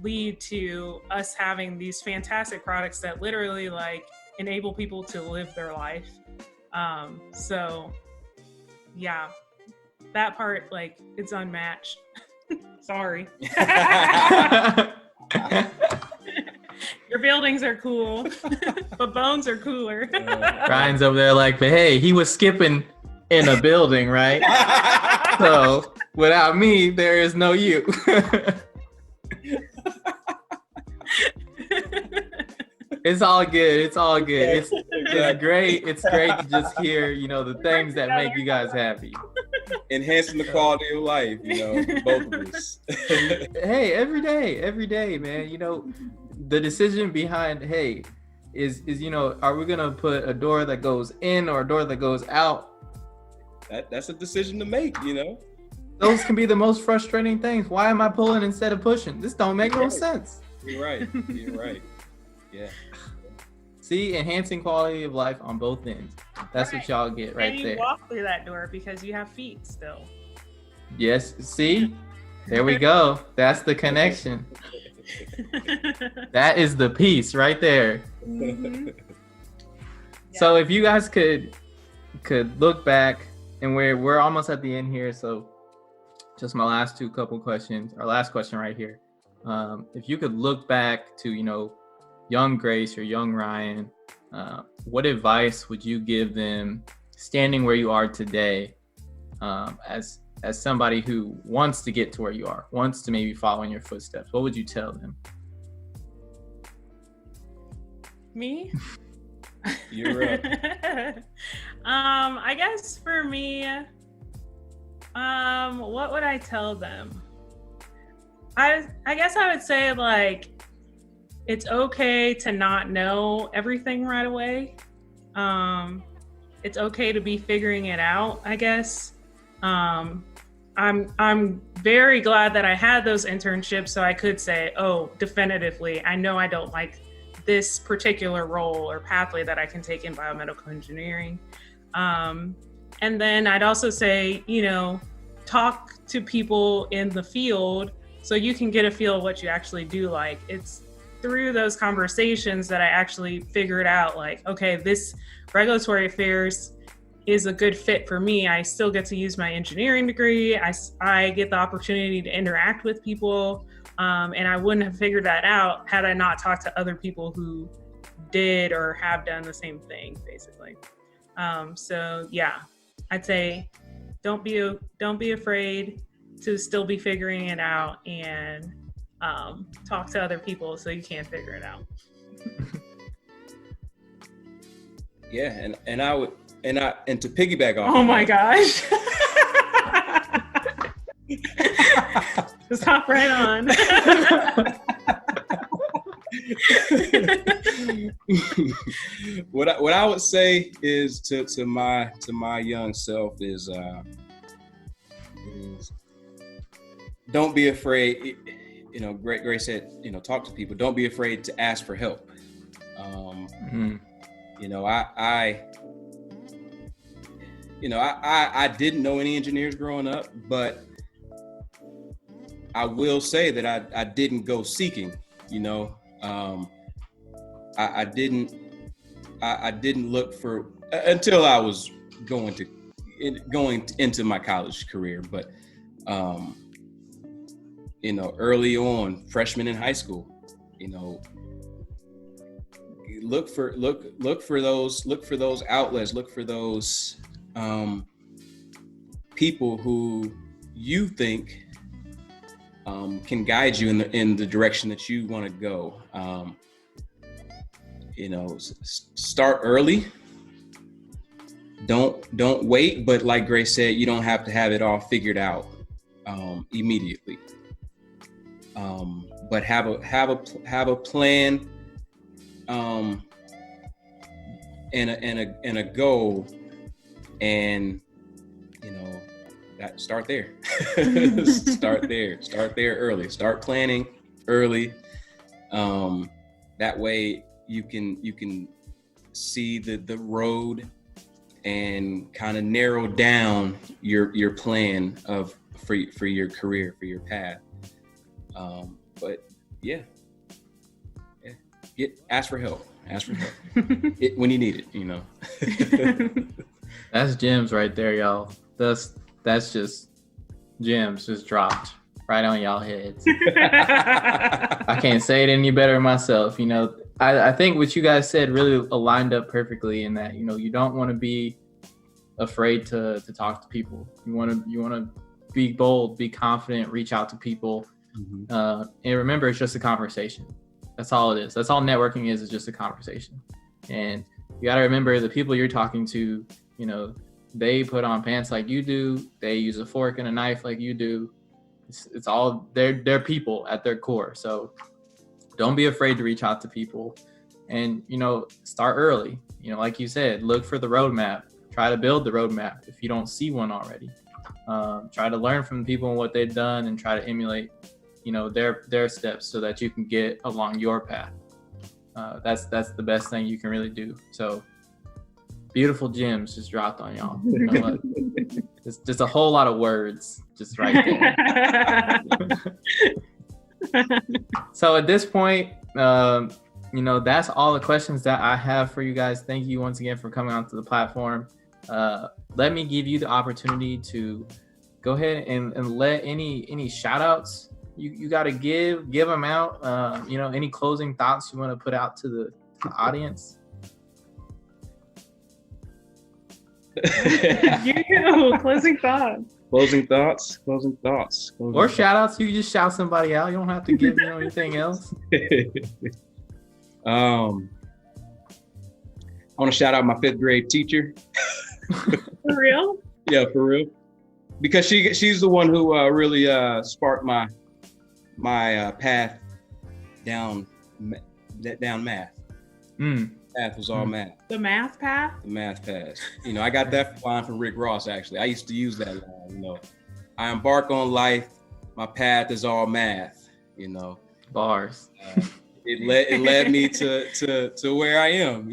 lead to us having these fantastic products that literally like enable people to live their life. So yeah, that part, like, it's unmatched. Sorry. Your buildings are cool, but bones are cooler. Ryan's over there like, but hey, he was skipping in a building, right? So without me, there is no you. It's all good. It's all good. It's great. It's great to just hear, you know, the things that make you guys happy. Enhancing the quality of life, you know, both of us. Hey, every day, man. You know, the decision behind, hey, is you know, are we gonna put a door that goes in or a door that goes out? That's a decision to make, you know. Those can be the most frustrating things. Why am I pulling instead of pushing? This don't make no sense. You're right. You're right. Yeah. See, enhancing quality of life on both ends. That's right. What y'all get right there. And you walk through that door because you have feet still. Yes, see? There we go. That's the connection. That is the piece right there. Mm-hmm. So if you guys could look back, and we're almost at the end here, so just my last couple questions. Our last question right here. If you could look back to, young Grace or young Ryan, what advice would you give them standing where you are today, as somebody who wants to get to where you are, wants to maybe follow in your footsteps? What would you tell them? Me? You're up. I guess for me, what would I tell them? I guess I would say, like, it's okay to not know everything right away. It's okay to be figuring it out, I guess. I'm very glad that I had those internships, so I could say, oh, definitively, I know I don't like this particular role or pathway that I can take in biomedical engineering. And then I'd also say, talk to people in the field so you can get a feel of what you actually do like. It's through those conversations that I actually figured out, like, okay, this regulatory affairs is a good fit for me. I still get to use my engineering degree. I get the opportunity to interact with people. And I wouldn't have figured that out had I not talked to other people who did or have done the same thing, basically. So yeah, I'd say don't be afraid to still be figuring it out, and talk to other people so you can figure it out. Yeah, and I would and to piggyback off. Oh my gosh. Just hop right on. What I would say is to my young self is don't be afraid. Grace said, talk to people. Don't be afraid to ask for help. I didn't know any engineers growing up, but I will say that I didn't go seeking. I didn't look for until I was going into my college career, but early on, freshman in high school, look for those outlets, look for those people who you think can guide you in the direction that you want to go. Start early. Don't wait, but like Grace said, you don't have to have it all figured out immediately. But have a plan and a goal, and start there. Start there early. Start planning early. That way you can see the road and kind of narrow down your plan for your career, for your path. But yeah, ask for help. Ask for help when you need it. That's gems right there, y'all. That's just gems just dropped right on y'all heads. I can't say it any better myself. I think what you guys said really aligned up perfectly in that, you don't want to be afraid to talk to people. You want to be bold, be confident, reach out to people. Mm-hmm. And remember, it's just a conversation. That's all it is. That's all networking is just a conversation. And you got to remember, the people you're talking to, they put on pants like you do. They use a fork and a knife like you do. It's all, they're people at their core. So don't be afraid to reach out to people, and, start early. Like you said, look for the roadmap. Try to build the roadmap if you don't see one already. Try to learn from people and what they've done, and try to emulate, their steps so that you can get along your path. That's the best thing you can really do. So beautiful gems just dropped on y'all. It's just a whole lot of words. just right there. So at this point, that's all the questions that I have for you guys. Thank you once again for coming onto the platform. Let me give you the opportunity to go ahead and let any shout outs you got to give them out. Any closing thoughts you want to put out to the audience? Closing thoughts. Or shout outs. You can just shout somebody out. You don't have to give anything else. I want to shout out my 5th grade teacher. For real? Yeah, for real. Because she's the one who really sparked my path down math. Path was all math. The math path? The math path. I got that line from Rick Ross, actually. I used to use that line, I embark on life, my path is all math, Bars. It led me to where I am,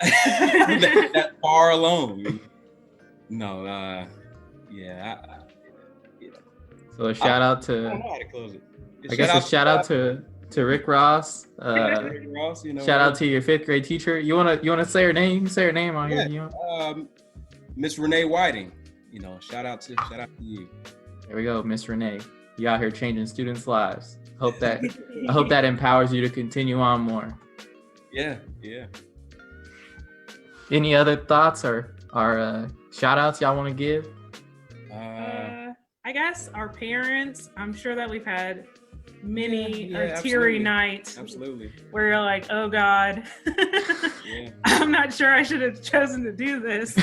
that far alone. No, So a shout out to. I don't know how to close it. I guess a shout out to Rick Ross. Rick Ross, shout out to your 5th grade teacher. You wanna say her name? You can say her name on here. Miss Renee Whiting. Shout out to you. There we go, Miss Renee. You out here changing students' lives. I hope that empowers you to continue on more. Yeah. Any other thoughts or shout outs y'all want to give? I guess our parents. I'm sure that we've had many teary absolutely. Nights. Absolutely. Where you're like, oh God, I'm not sure I should have chosen to do this.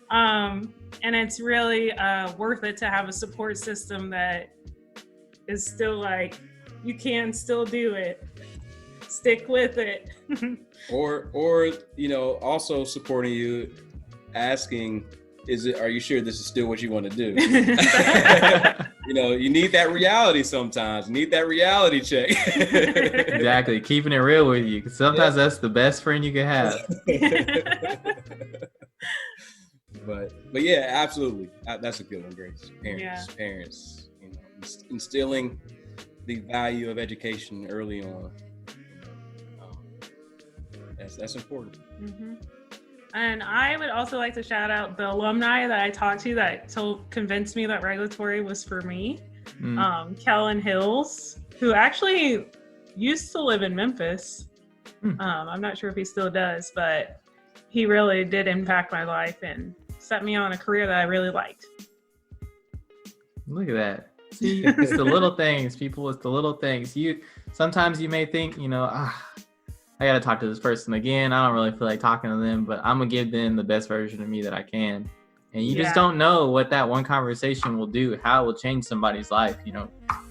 And it's really worth it to have a support system that is still like, you can still do it. Stick with it. or also supporting you, asking, are you sure this is still what you want to do? You need that reality sometimes. You need that reality check. Exactly. Keeping it real with you. Sometimes that's the best friend you can have. But yeah, absolutely. That's a good one, Grace. Parents, instilling the value of education early on. That's important. Mm-hmm. And I would also like to shout out the alumni that I talked to that convinced me that regulatory was for me. Kellen Hills, who actually used to live in Memphis. I'm not sure if he still does, but he really did impact my life and set me on a career that I really liked. Look at that. See, it's the little things, people. It's the little things. Sometimes you may think, I got to talk to this person again. I don't really feel like talking to them, but I'm going to give them the best version of me that I can. And you just don't know what that one conversation will do, how it will change somebody's life.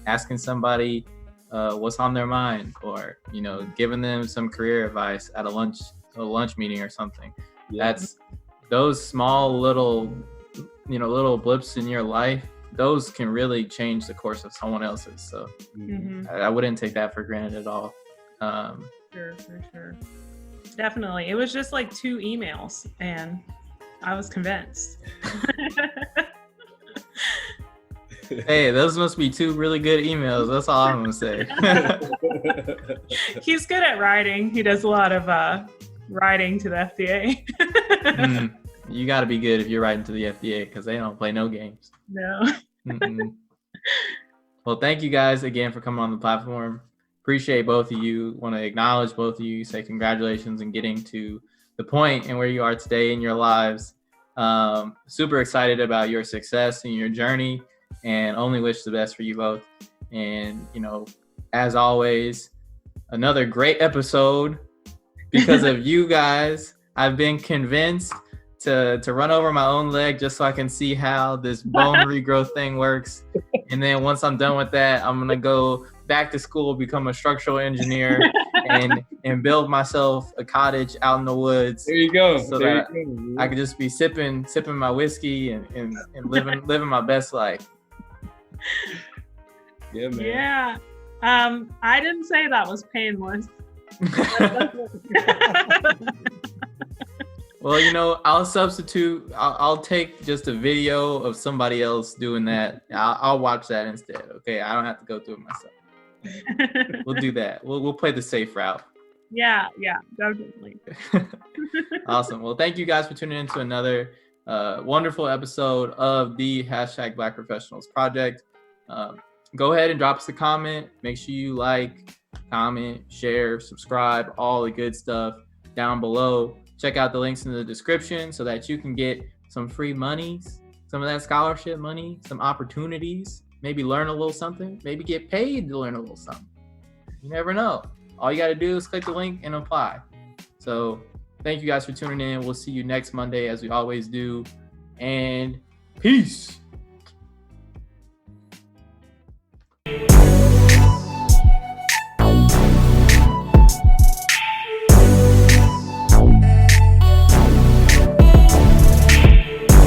Asking somebody what's on their mind, or, giving them some career advice at a lunch meeting or something. Yeah. That's those small little blips in your life. Those can really change the course of someone else's. So I wouldn't take that for granted at all. For sure. Definitely. It was just like 2 emails and I was convinced. Hey, those must be 2 really good emails. That's all I'm going to say. He's good at writing. He does a lot of writing to the FDA. You got to be good if you're writing to the FDA because they don't play no games. No. Well, thank you guys again for coming on the platform. Appreciate both of you. Want to acknowledge both of you, say congratulations on getting to the point and where you are today in your lives. Super excited about your success and your journey, and only wish the best for you both. And, as always, another great episode. Because of you guys, I've been convinced to run over my own leg just so I can see how this bone regrowth thing works. And then once I'm done with that, I'm going to go back to school, become a structural engineer, and build myself a cottage out in the woods. There you go. So that I could just be sipping my whiskey and living my best life. Yeah, man. Yeah. I didn't say that was painless. Well, you know, I'll substitute. I'll take just a video of somebody else doing that. I'll watch that instead. Okay, I don't have to go through it myself. We'll do that. We'll play the safe route. Yeah, definitely. Awesome. Well, thank you guys for tuning in to another wonderful episode of the #Black Professionals Project. Go ahead and drop us a comment. Make sure you like, comment, share, subscribe, all the good stuff down below. Check out the links in the description so that you can get some free monies, some of that scholarship money, some opportunities, maybe learn a little something, maybe get paid to learn a little something. You never know. All you got to do is click the link and apply. So thank you guys for tuning in. We'll see you next Monday as we always do. And peace.